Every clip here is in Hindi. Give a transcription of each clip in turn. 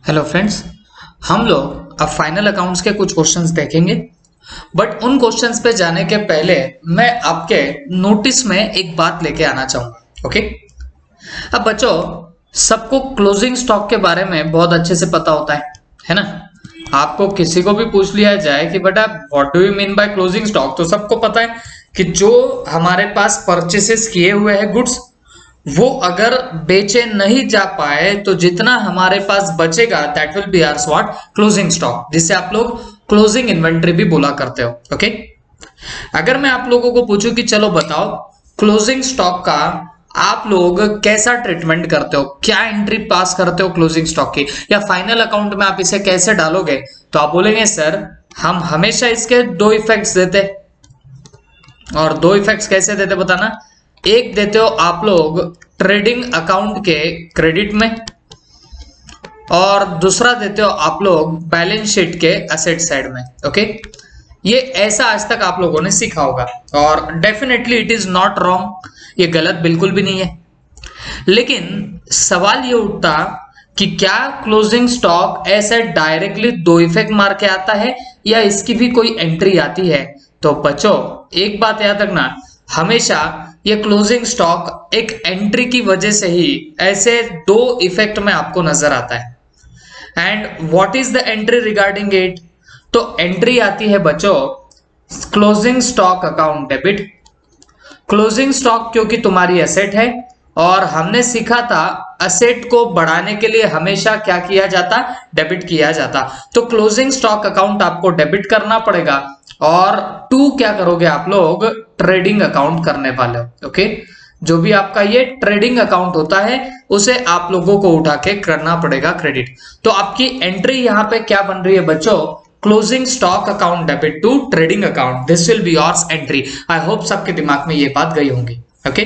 Hello friends. हम लोग अब फाइनल अकाउंट्स के कुछ क्वेश्चंस देखेंगे, बट उन क्वेश्चंस पे जाने के पहले मैं आपके नोटिस में एक बात लेके आना चाहूंगा। ओके, अब बच्चों, सबको क्लोजिंग स्टॉक के बारे में बहुत अच्छे से पता होता है ना। आपको किसी को भी पूछ लिया जाए कि बेटा what do you mean by closing stock, तो सबको पता है कि जो हमारे पास परचेसेस किए हुए हैं गुड्स, वो अगर बेचे नहीं जा पाए तो जितना हमारे पास बचेगा that will be hours what, closing stock, जिसे आप लोग क्लोजिंग इन्वेंट्री भी बोला करते हो। ओके, अगर मैं आप लोगों को पूछूं कि चलो बताओ क्लोजिंग स्टॉक का आप लोग कैसा ट्रीटमेंट करते हो, क्या एंट्री पास करते हो क्लोजिंग स्टॉक की, या फाइनल अकाउंट में आप इसे कैसे डालोगे, तो आप बोलेंगे सर हम हमेशा इसके दो इफेक्ट्स देते। और दो इफेक्ट्स कैसे देते बताना। एक देते हो आप लोग ट्रेडिंग अकाउंट के क्रेडिट में, और दूसरा देते हो आप लोग बैलेंस शीट के असेट साइड में। ओके, ये ऐसा आज तक आप लोगों ने सीखा होगा और definitely it is not wrong, ये गलत बिल्कुल भी नहीं है। लेकिन सवाल ये उठता कि क्या क्लोजिंग स्टॉक ऐसे डायरेक्टली दो इफेक्ट मार के आता है या इसकी भी कोई एंट्री आती है। तो बच्चों एक बात याद रखना, हमेशा ये क्लोजिंग स्टॉक एक एंट्री की वजह से ही ऐसे दो इफेक्ट में आपको नजर आता है। And what is the entry regarding it, तो एंट्री आती है बच्चों closing stock account debit. Closing stock क्योंकि तुम्हारी एसेट है और हमने सीखा था असेट को बढ़ाने के लिए हमेशा क्या किया जाता, डेबिट किया जाता। तो क्लोजिंग स्टॉक अकाउंट आपको डेबिट करना पड़ेगा और टू क्या करोगे आप लोग, ट्रेडिंग अकाउंट करने वाले हो। ओके, जो भी आपका ये ट्रेडिंग अकाउंट होता है उसे आप लोगों को उठा के करना पड़ेगा क्रेडिट। तो आपकी एंट्री यहाँ पे क्या बन रही है बच्चों, closing stock account debit to trading account, this will be yours entry. I hope सबके दिमाग में ये बात गई होंगी। ओके,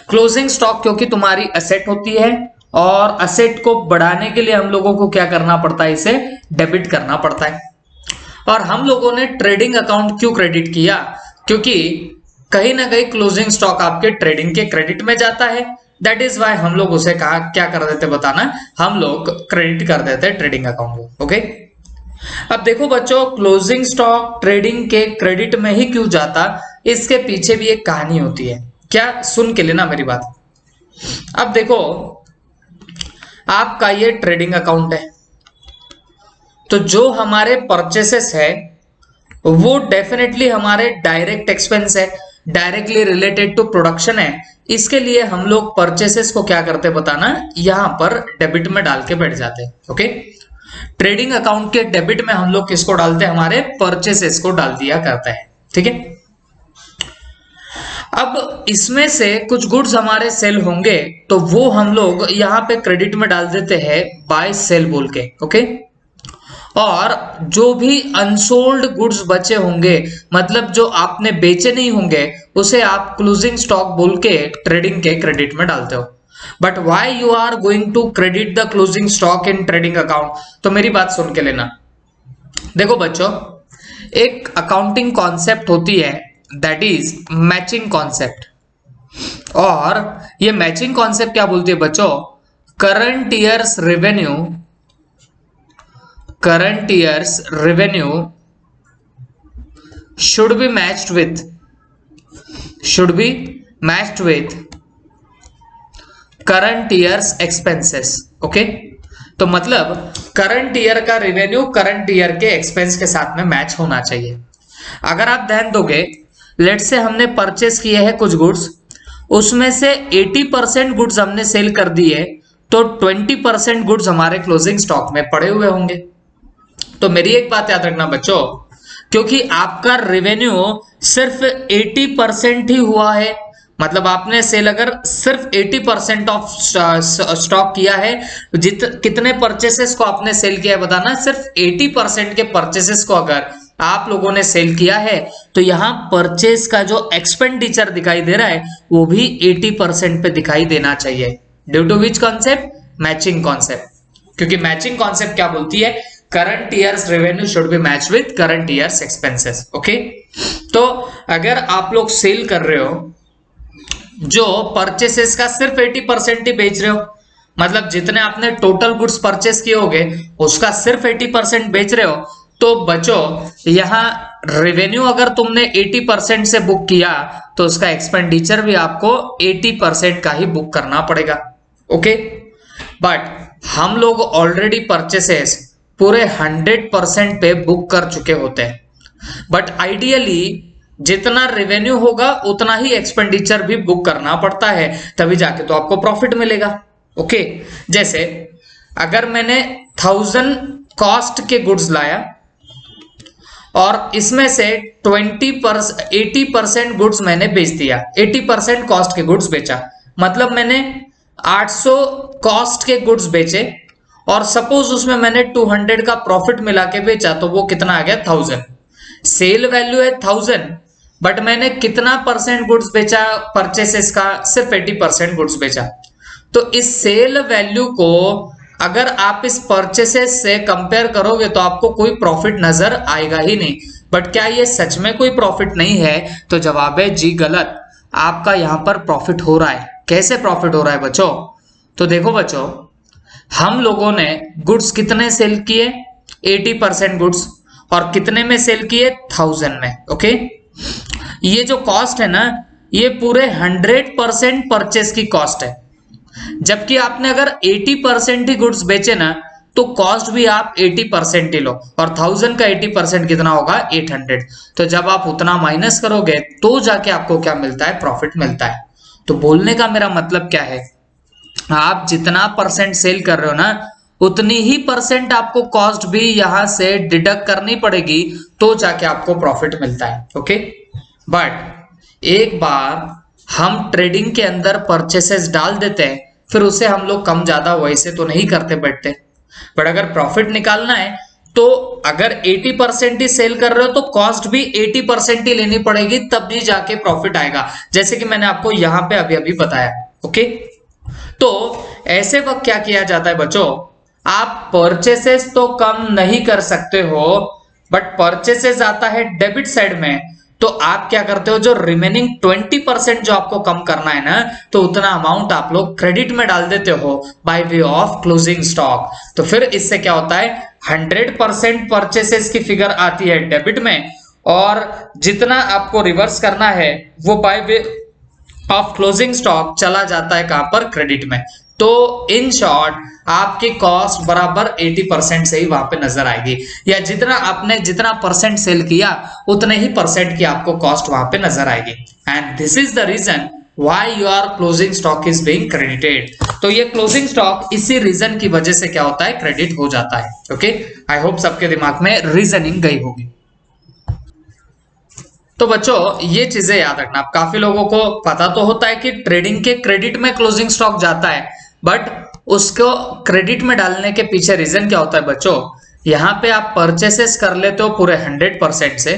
क्लोजिंग स्टॉक क्योंकि तुम्हारी असेट होती है और असेट को बढ़ाने के लिए हम लोगों को क्या करना पड़ता है, इसे डेबिट करना पड़ता है। और हम लोगों ने ट्रेडिंग अकाउंट क्यों क्रेडिट किया, क्योंकि कहीं ना कहीं क्लोजिंग स्टॉक आपके ट्रेडिंग के क्रेडिट में जाता है। दैट इज वाई हम लोग उसे कहा क्या कर देते बताना, हम लोग क्रेडिट कर देते ट्रेडिंग अकाउंट को। ओके, अब देखो बच्चों क्लोजिंग स्टॉक ट्रेडिंग के क्रेडिट में ही क्यों जाता, इसके पीछे भी एक कहानी होती है। क्या, सुन के लेना मेरी बात। अब देखो आपका ये ट्रेडिंग अकाउंट है, तो जो हमारे परचेसेस है वो डेफिनेटली हमारे डायरेक्ट एक्सपेंस है, डायरेक्टली रिलेटेड टू प्रोडक्शन है। इसके लिए हम लोग परचेसेस को क्या करते बताना, यहां पर डेबिट में डाल के बैठ जाते हैं। ओके, ट्रेडिंग अकाउंट के डेबिट में हम लोग किसको डालते हैं, हमारे परचेसेस को डाल दिया करते हैं। ठीक है, अब इसमें से कुछ गुड्स हमारे सेल होंगे तो वो हम लोग यहां पे क्रेडिट में डाल देते हैं बाय सेल बोल के। ओके, और जो भी अनसोल्ड गुड्स बचे होंगे, मतलब जो आपने बेचे नहीं होंगे, उसे आप क्लोजिंग स्टॉक बोल के ट्रेडिंग के क्रेडिट में डालते हो। But why you are going to credit the closing stock in trading account, तो मेरी बात सुन के लेना। देखो बच्चों, एक अकाउंटिंग कॉन्सेप्ट होती है दैट इज मैचिंग कॉन्सेप्ट, और ये मैचिंग कॉन्सेप्ट क्या बोलती है बच्चों, current years revenue, current year's revenue should be matched with current year's expenses। Okay, तो मतलब करंट ईयर का रेवेन्यू करंट ईयर के एक्सपेंस के साथ में मैच होना चाहिए। अगर आप ध्यान दोगे, लेट से हमने परचेस किए हैं कुछ गुड्स, उसमें से 80% गुड्स हमने सेल कर दिए, तो 20% गुड्स हमारे क्लोजिंग स्टॉक में पड़े हुए होंगे। तो मेरी एक बात याद रखना बच्चों, क्योंकि आपका रेवेन्यू सिर्फ 80% ही हुआ है, मतलब आपने सेल अगर सिर्फ 80% ऑफ स्टॉक किया है, कितने परचेसेस को आपने सेल किया है बताना, सिर्फ 80% के परचेसेस को अगर आप लोगों ने सेल किया है, तो यहां परचेस का जो एक्सपेंडिचर दिखाई दे रहा है वो भी 80% पे दिखाई देना चाहिए। Due to which concept, matching concept. क्योंकि मैचिंग कॉन्सेप्ट क्या बोलती है, current years revenue should be match with current years expenses. Okay, तो अगर आप लोग सेल कर रहे हो, जो परचेसेस का सिर्फ 80% ही बेच रहे हो, मतलब जितने आपने टोटल गुड्स परचेस किए होंगे उसका सिर्फ 80% बेच रहे हो, तो बच्चों यहाँ रेवेन्यू अगर तुमने 80% से बुक किया तो उसका एक्सपेंडिचर भी आपको 80% का ही बुक करना पड़ेगा। ओके, बट हम लोग ऑलरेडी परचेसेस पूरे 100% पे बुक कर चुके होते हैं, बट आइडियली जितना रेवेन्यू होगा उतना ही एक्सपेंडिचर भी बुक करना पड़ता है, तभी जाके तो आपको प्रॉफिट मिलेगा। ओके, जैसे अगर मैंने 1000 कॉस्ट के गुड्स लाया और इसमें से 80% गुड्स मैंने बेच दिया, 80% कॉस्ट के गुड्स बेचा, मतलब मैंने 800 कॉस्ट के गुड्स बेचे और सपोज उसमें मैंने 200 का प्रॉफिट मिला के बेचा, तो वो कितना आ गया 1000। सेल वैल्यू है 1000, बट मैंने कितना परसेंट गुड्स बेचा परचेसेस का, सिर्फ 80% गुड्स बेचा। तो इस सेल वैल्यू को अगर आप इस परचेसेस से कंपेयर करोगे तो आपको कोई प्रॉफिट नजर आएगा ही नहीं। बट क्या ये सच में कोई प्रॉफिट नहीं है? तो जवाब है जी गलत। आपका यहां पर प्रॉफिट हो रहा है। कैसे प्रॉफिट हो रहा है बच्चों? तो देखो बच्चों, हम लोगों ने गुड्स कितने सेल किए? 80% गुड्स, और कितने में सेल किए? 1000 में। ओके, ये जो कॉस्ट है ना, ये पूरे 100% परचेस की कॉस्ट है। जबकि आपने अगर 80% ही गुड्स बेचे ना, तो कॉस्ट भी आप 80% ही लो, और 1000 का 80% कितना होगा? 800। तो जब आप उतना माइनस करोगे तो जाके आपको क्या मिलता है? प्रॉफिट मिलता है। तो बोलने का मेरा मतलब क्या है, आप जितना परसेंट सेल कर रहे हो ना, उतनी ही परसेंट आपको कॉस्ट भी यहां से डिडक्ट करनी पड़ेगी, तो जाके आपको प्रॉफिट मिलता है। ओके, बट एक बार हम ट्रेडिंग के अंदर परचेसेस डाल देते हैं, फिर उसे हम लोग कम ज्यादा वैसे तो नहीं करते बैठते, बट अगर प्रॉफिट निकालना है तो अगर 80% ही सेल कर रहे हो तो कॉस्ट भी 80% ही लेनी पड़ेगी, तब भी जाके प्रॉफिट आएगा, जैसे कि मैंने आपको यहां पे अभी अभी बताया। ओके, तो ऐसे वक्त क्या किया जाता है बच्चों, आप परचेसेस तो कम नहीं कर सकते हो, बट परचेसेस आता है डेबिट साइड में, तो आप क्या करते हो, जो रिमेनिंग 20% जो आपको कम करना है ना, तो उतना अमाउंट आप लोग क्रेडिट में डाल देते हो by way of closing stock. तो फिर इससे क्या होता है, 100% परचेसेस की फिगर आती है डेबिट में, और जितना आपको रिवर्स करना है वो by way of closing stock चला जाता है कहां पर? क्रेडिट में। तो इन शॉर्ट आपकी कॉस्ट बराबर 80% से ही वहां पे नजर आएगी, या जितना परसेंट सेल किया उतने ही परसेंट की आपको कॉस्ट वहां पे नजर आएगी। And this is the reason why your closing stock is being credited. तो ये क्लोजिंग स्टॉक इसी रीजन की वजह से क्या होता है? क्रेडिट हो जाता है। ओके, आई होप सबके दिमाग में रीजनिंग गई होगी। तो बच्चों ये चीजें याद रखना, काफी लोगों को पता तो होता है कि ट्रेडिंग के क्रेडिट में क्लोजिंग स्टॉक जाता है, बट उसको क्रेडिट में डालने के पीछे रीजन क्या होता है बच्चों, यहाँ पे आप परचेसेस कर लेते हो पूरे 100% से,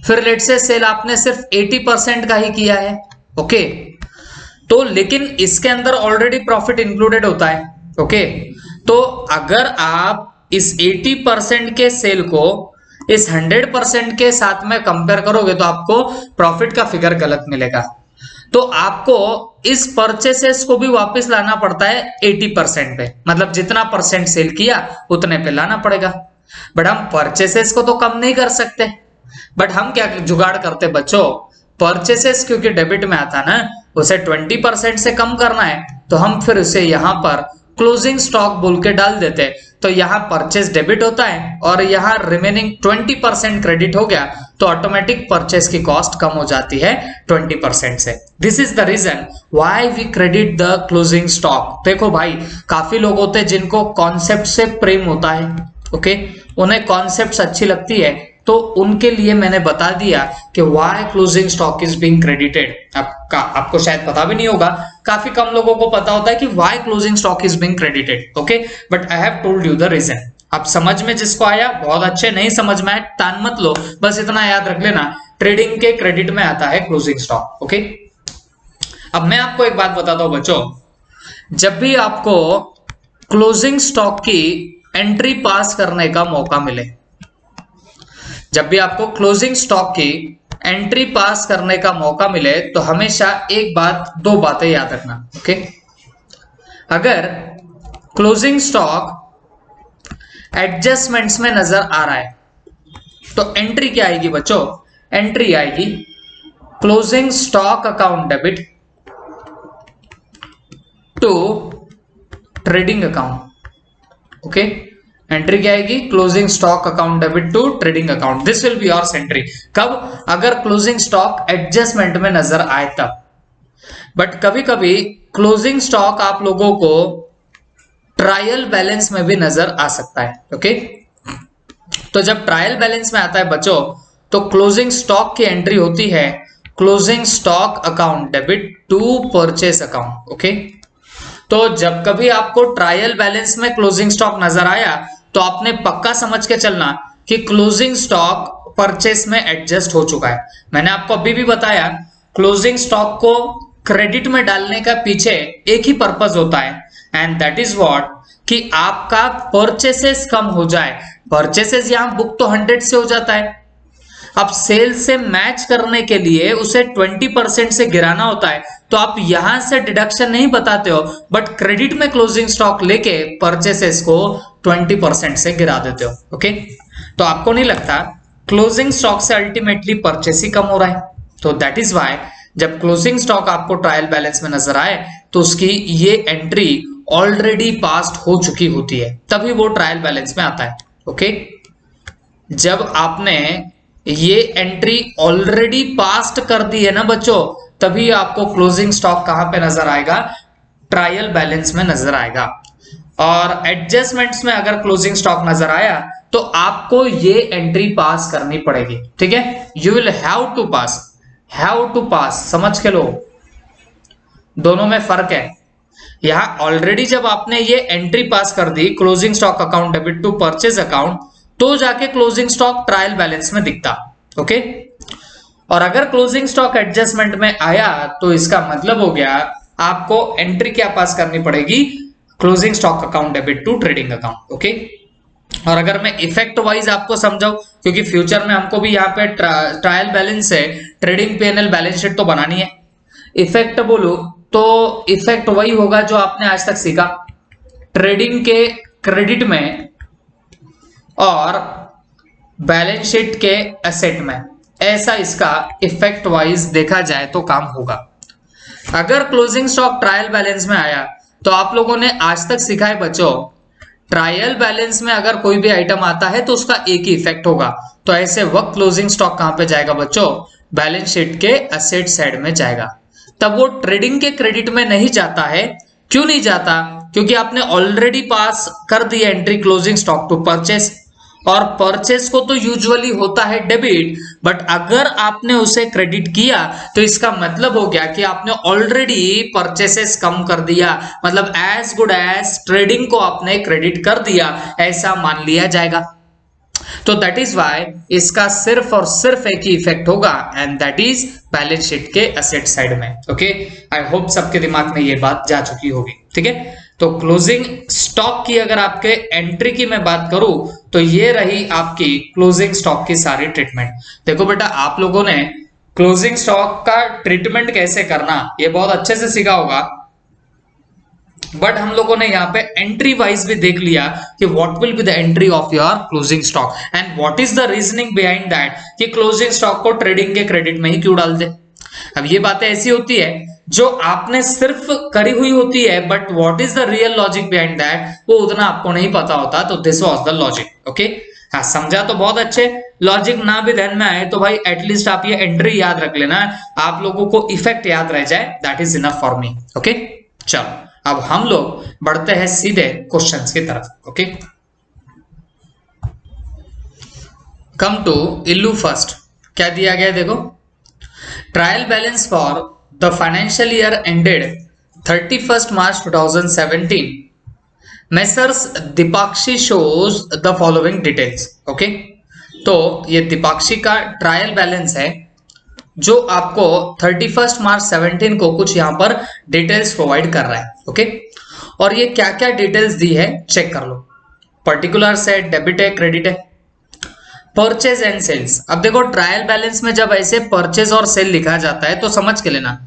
फिर लेट से सेल आपने सिर्फ 80% का ही किया है। ओके, तो लेकिन इसके अंदर ऑलरेडी प्रॉफिट इंक्लूडेड होता है। ओके, तो अगर आप इस 80% के सेल को इस 100% के साथ में कंपेयर करोगे तो आपको प्रॉफिट का फिगर गलत मिलेगा। तो आपको इस परचेसेस को भी वापस लाना पड़ता है 80% पे, मतलब जितना परसेंट सेल किया उतने पे लाना पड़ेगा। बट हम परचेसेस को तो कम नहीं कर सकते, बट हम क्या जुगाड़ करते बच्चों, परचेसेस क्योंकि डेबिट में आता ना, उसे 20% से कम करना है, तो हम फिर उसे यहां पर क्लोजिंग स्टॉक बोल के डाल देते। तो यहाँ परचेस डेबिट होता है और यहाँ रिमेनिंग 20% क्रेडिट हो गया, तो ऑटोमेटिक परचेस की कॉस्ट कम हो जाती है 20% से। This is the reason why we credit the closing stock. देखो भाई, काफी लोग होते हैं जिनको कॉन्सेप्ट से प्रेम होता है, ओके, उन्हें कॉन्सेप्ट अच्छी लगती है, तो उनके लिए मैंने बता दिया कि why closing stock is being credited. आपको शायद पता भी नहीं होगा, काफी कम लोगों को पता होता है कि why closing stock is being credited. Okay, but I have told you the reason. अब समझ में जिसको आया बहुत अच्छे, नहीं समझ में आया तान मत लो, बस इतना याद रख लेना, ट्रेडिंग के क्रेडिट में आता है क्लोजिंग स्टॉक। ओके, अब मैं आपको एक बात बताता हूं बच्चों, जब भी आपको क्लोजिंग स्टॉक की एंट्री पास करने का मौका मिले, जब भी आपको क्लोजिंग स्टॉक की एंट्री पास करने का मौका मिले, तो हमेशा एक बात, दो बातें याद रखना। ओके, अगर क्लोजिंग स्टॉक एडजस्टमेंट्स में नजर आ रहा है, तो एंट्री क्या आएगी बच्चों? एंट्री आएगी closing stock account debit to trading account. Okay, entry क्या आएगी? Closing stock account debit to trading account. This will be your entry. कब? अगर क्लोजिंग स्टॉक एडजस्टमेंट में नजर आए तब। बट कभी कभी क्लोजिंग स्टॉक आप लोगों को ट्रायल बैलेंस में भी नजर आ सकता है। ओके, तो जब ट्रायल बैलेंस में आता है बच्चों, तो क्लोजिंग स्टॉक की एंट्री होती है closing stock account debit to purchase account. Okay, तो जब कभी आपको ट्रायल बैलेंस में क्लोजिंग स्टॉक नजर आया तो आपने पक्का समझ के चलना कि क्लोजिंग स्टॉक परचेस में एडजस्ट हो चुका है। मैंने आपको अभी भी बताया, क्लोजिंग स्टॉक को क्रेडिट में डालने का पीछे एक ही पर्पस होता है, एंड दैट इज व्हाट, कि आपका परचेसेस कम हो जाए। परचेसेस यहां बुक तो 100 से हो जाता है, अब सेल से मैच करने के लिए उसे 20% से गिराना होता है, तो आप यहां से डिडक्शन नहीं बताते हो, बट क्रेडिट में क्लोजिंग स्टॉक लेके परचेसेस को 20% से गिरा देते हो। ओके, तो आपको नहीं लगता क्लोजिंग स्टॉक से अल्टीमेटली परचेस ही कम हो रहा है? तो दैट इज वाई जब क्लोजिंग स्टॉक आपको ट्रायल बैलेंस में नजर आए तो उसकी ये एंट्री ऑलरेडी पास्ट हो चुकी होती है, तभी वो ट्रायल बैलेंस में आता है। ओके, जब आपने ये एंट्री ऑलरेडी पास्ट कर दी है ना बच्चों, तभी आपको क्लोजिंग स्टॉक कहां पे नजर आएगा? ट्रायल बैलेंस में नजर आएगा। और एडजस्टमेंट्स में अगर क्लोजिंग स्टॉक नजर आया तो आपको ये एंट्री पास करनी पड़ेगी। ठीक है, यू विल हैव टू पास, समझ के लो, दोनों में फर्क है। यहां ऑलरेडी जब आपने ये एंट्री पास कर दी closing stock account debit to purchase account, तो जाके क्लोजिंग स्टॉक ट्रायल बैलेंस में दिखता। ओके, और अगर क्लोजिंग स्टॉक एडजस्टमेंट में आया तो इसका मतलब हो गया आपको एंट्री क्या पास करनी पड़ेगी? Closing stock account debit to trading account. Okay, और अगर मैं इफेक्ट वाइज आपको समझाऊं, क्योंकि फ्यूचर में हमको भी यहाँ पे ट्रायल बैलेंस से ट्रेडिंग पीएनएल बैलेंस शीट तो बनानी है, इफेक्ट बोलो तो इफेक्ट वही होगा जो आपने आज तक सीखा, ट्रेडिंग के क्रेडिट में और बैलेंस शीट के एसेट में, ऐसा इसका इफेक्ट वाइज देखा जाए तो काम होगा। अगर क्लोजिंग स्टॉक ट्रायल बैलेंस में आया तो आप लोगों ने आज तक सीखा है बच्चों, ट्रायल बैलेंस में अगर कोई भी आइटम आता है तो उसका एक ही इफेक्ट होगा, तो ऐसे वक्त क्लोजिंग स्टॉक कहां पे जाएगा बच्चों? बैलेंस शीट के एसेट साइड में जाएगा। तब वो ट्रेडिंग के क्रेडिट में नहीं जाता है। क्यों नहीं जाता? क्योंकि आपने ऑलरेडी पास कर दी entry closing stock to purchase, और परचेस को तो यूजुअली होता है डेबिट, बट अगर आपने उसे क्रेडिट किया तो इसका मतलब हो गया कि आपने ऑलरेडी परचेसेस कम कर दिया, मतलब एज गुड एज ट्रेडिंग को आपने क्रेडिट कर दिया, ऐसा मान लिया जाएगा। तो दैट इज वाई इसका सिर्फ और सिर्फ एक ही इफेक्ट होगा, and that is balance sheet के एसेट साइड में। ओके, आई होप सबके दिमाग में ये बात जा चुकी होगी। ठीक है, तो क्लोजिंग स्टॉक की अगर आपके एंट्री की मैं बात करूं तो ये रही आपकी क्लोजिंग स्टॉक की सारी ट्रीटमेंट। देखो बेटा, आप लोगों ने क्लोजिंग स्टॉक का ट्रीटमेंट कैसे करना ये बहुत अच्छे से सीखा होगा, बट हम लोगों ने यहाँ पे एंट्री वाइज भी देख लिया कि what will be the entry of your closing stock and what is the reasoning behind that कि क्लोजिंग स्टॉक को ट्रेडिंग के क्रेडिट में ही क्यों डालते। अब ये बातें ऐसी होती है जो आपने सिर्फ करी हुई होती है, but what is the real logic behind that वो उतना आपको नहीं पता होता। तो this was the logic. Okay, हाँ, समझा तो बहुत अच्छे। लॉजिक ना भी ध्यान में आए तो भाई एटलीस्ट आप ये एंट्री याद रख लेना, आप लोगों को इफेक्ट याद रह जाए, that is enough for me. Okay, चलो अब हम लोग बढ़ते हैं सीधे क्वेश्चंस की तरफ। Okay, come to illus first. क्या दिया गया देखो, trial balance for the financial year ended 31st March 2017 messrs Deepakshi shows the following details. Okay, तो ये दीपाक्षी का ट्रायल बैलेंस है जो आपको 31st March 17 को कुछ यहां पर डिटेल्स प्रोवाइड कर रहा है। ओके, और ये क्या क्या डिटेल्स दी है चेक कर लो। पर्टिकुलर्स है, डेबिट है, क्रेडिट है, परचेज एंड सेल्स। अब देखो, ट्रायल बैलेंस में जब ऐसे परचेज और सेल लिखा जाता है तो समझ के लेना,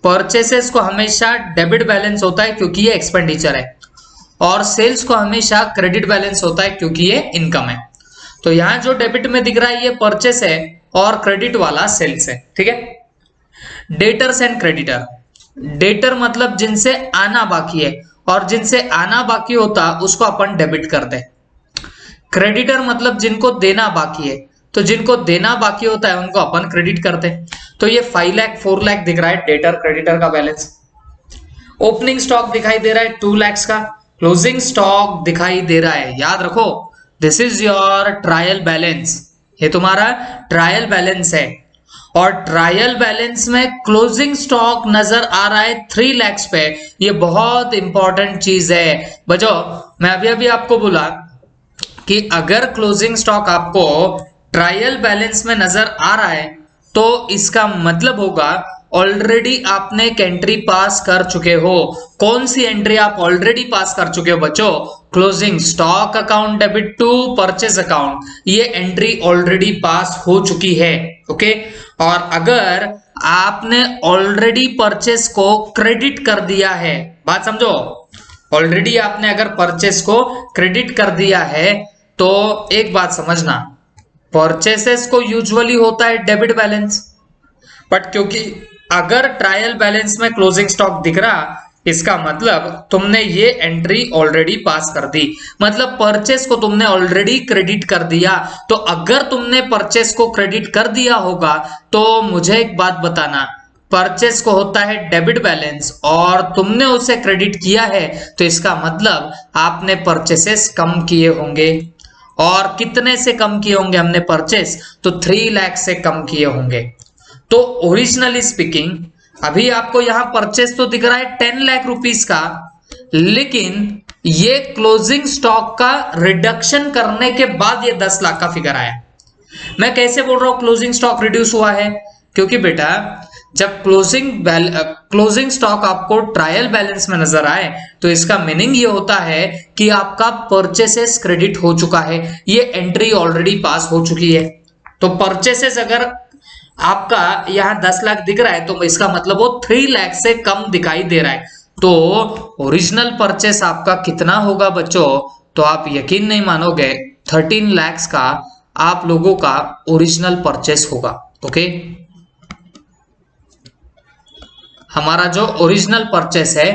परचेसेस को हमेशा डेबिट बैलेंस होता है क्योंकि ये एक्सपेंडिचर है, और सेल्स को हमेशा क्रेडिट बैलेंस होता है क्योंकि ये इनकम है। तो यहां जो डेबिट में दिख रहा है ये परचेस है और क्रेडिट वाला सेल्स है, ठीक है। डेटर्स एंड क्रेडिटर, डेटर मतलब जिनसे आना बाकी है और जिनसे आना बाकी होता उसको अपन डेबिट करते हैं। क्रेडिटर मतलब जिनको देना बाकी है, तो जिनको देना बाकी होता है उनको अपन क्रेडिट करते हैं। तो ये 5 लाख 4 लाख दिख रहा है डेटर क्रेडिटर का बैलेंस। ओपनिंग स्टॉक दिखाई दे रहा है 2 लाख का, क्लोजिंग स्टॉक दिखाई दे रहा है, याद रखो this is your trial balance, ये तुम्हारा ट्रायल बैलेंस है। और ट्रायल बैलेंस में क्लोजिंग स्टॉक नजर आ रहा है 3 लाख पे, ये बहुत इंपॉर्टेंट चीज है बच्चों। मैं अभी अभी आपको बोला कि अगर क्लोजिंग स्टॉक आपको ट्रायल बैलेंस में नजर आ रहा है तो इसका मतलब होगा ऑलरेडी आपने एक एंट्री पास कर चुके हो। कौन सी एंट्री आप ऑलरेडी पास कर चुके हो बच्चों? Closing stock account debit to purchase account, ये एंट्री ऑलरेडी पास हो चुकी है, ओके। और अगर आपने ऑलरेडी परचेस को क्रेडिट कर दिया है, बात समझो, ऑलरेडी आपने अगर परचेस को क्रेडिट कर दिया है तो एक बात समझना, परचेसेस को यूजुअली होता है डेबिट बैलेंस, बट क्योंकि अगर ट्रायल बैलेंस में क्लोजिंग स्टॉक दिख रहा इसका मतलब तुमने ये एंट्री ऑलरेडी पास कर दी, मतलब परचेस को तुमने ऑलरेडी क्रेडिट कर दिया। तो अगर तुमने परचेस को क्रेडिट कर दिया होगा तो मुझे एक बात बताना, परचेस को होता है डेबिट बैलेंस और तुमने उसे क्रेडिट किया है तो इसका मतलब आपने परचेसेस कम किए होंगे। और कितने से कम किए होंगे हमने परचेस? तो 3 लाख से कम किए होंगे। तो ओरिजिनली स्पीकिंग अभी आपको यहां परचेस तो दिख रहा है 10 लाख रुपीस का, लेकिन ये क्लोजिंग स्टॉक का रिडक्शन करने के बाद ये 10 लाख का फिगर आया। मैं कैसे बोल रहा हूं क्लोजिंग स्टॉक रिड्यूस हुआ है? क्योंकि बेटा जब क्लोजिंग स्टॉक आपको ट्रायल बैलेंस में नजर आए तो इसका मीनिंग ये होता है कि आपका परचेसेस क्रेडिट हो चुका है, ये एंट्री ऑलरेडी पास हो चुकी है। तो परचेसेस अगर आपका यहां 10 लाख दिख रहा है तो इसका मतलब वो 3 लाख से कम दिखाई दे रहा है। तो ओरिजिनल परचेस आपका कितना होगा बच्चों? तो आप यकीन नहीं मानोगे 13 लाख का आप लोगों का ओरिजिनल परचेस होगा, ओके। हमारा जो ओरिजिनल परचेस है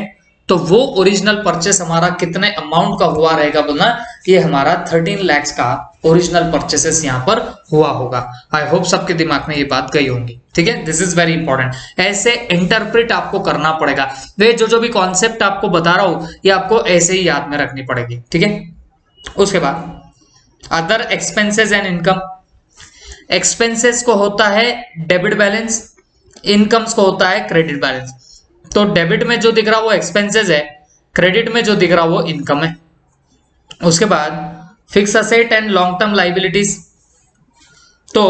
तो वो ओरिजिनल परचेस हमारा कितने अमाउंट का हुआ रहेगा बोलना, ये हमारा 13 लाख का ओरिजिनल परचेसेस यहाँ पर हुआ होगा। आई होप सबके दिमाग में ये बात गई होंगी, ठीक है। दिस इज वेरी इंपॉर्टेंट, ऐसे इंटरप्रेट आपको करना पड़ेगा। वे जो भी कॉन्सेप्ट आपको बता रहा हूं ये आपको ऐसे ही याद में रखनी पड़ेगी, ठीक है। उसके बाद other expenses and income, expenses को होता है डेबिट बैलेंस, इनकम्स को होता है क्रेडिट बैलेंस। तो डेबिट में जो दिख रहा वो एक्सपेंसेस है, क्रेडिट में जो दिख रहा वो इनकम है। उसके बाद fix asset and long term liabilities, तो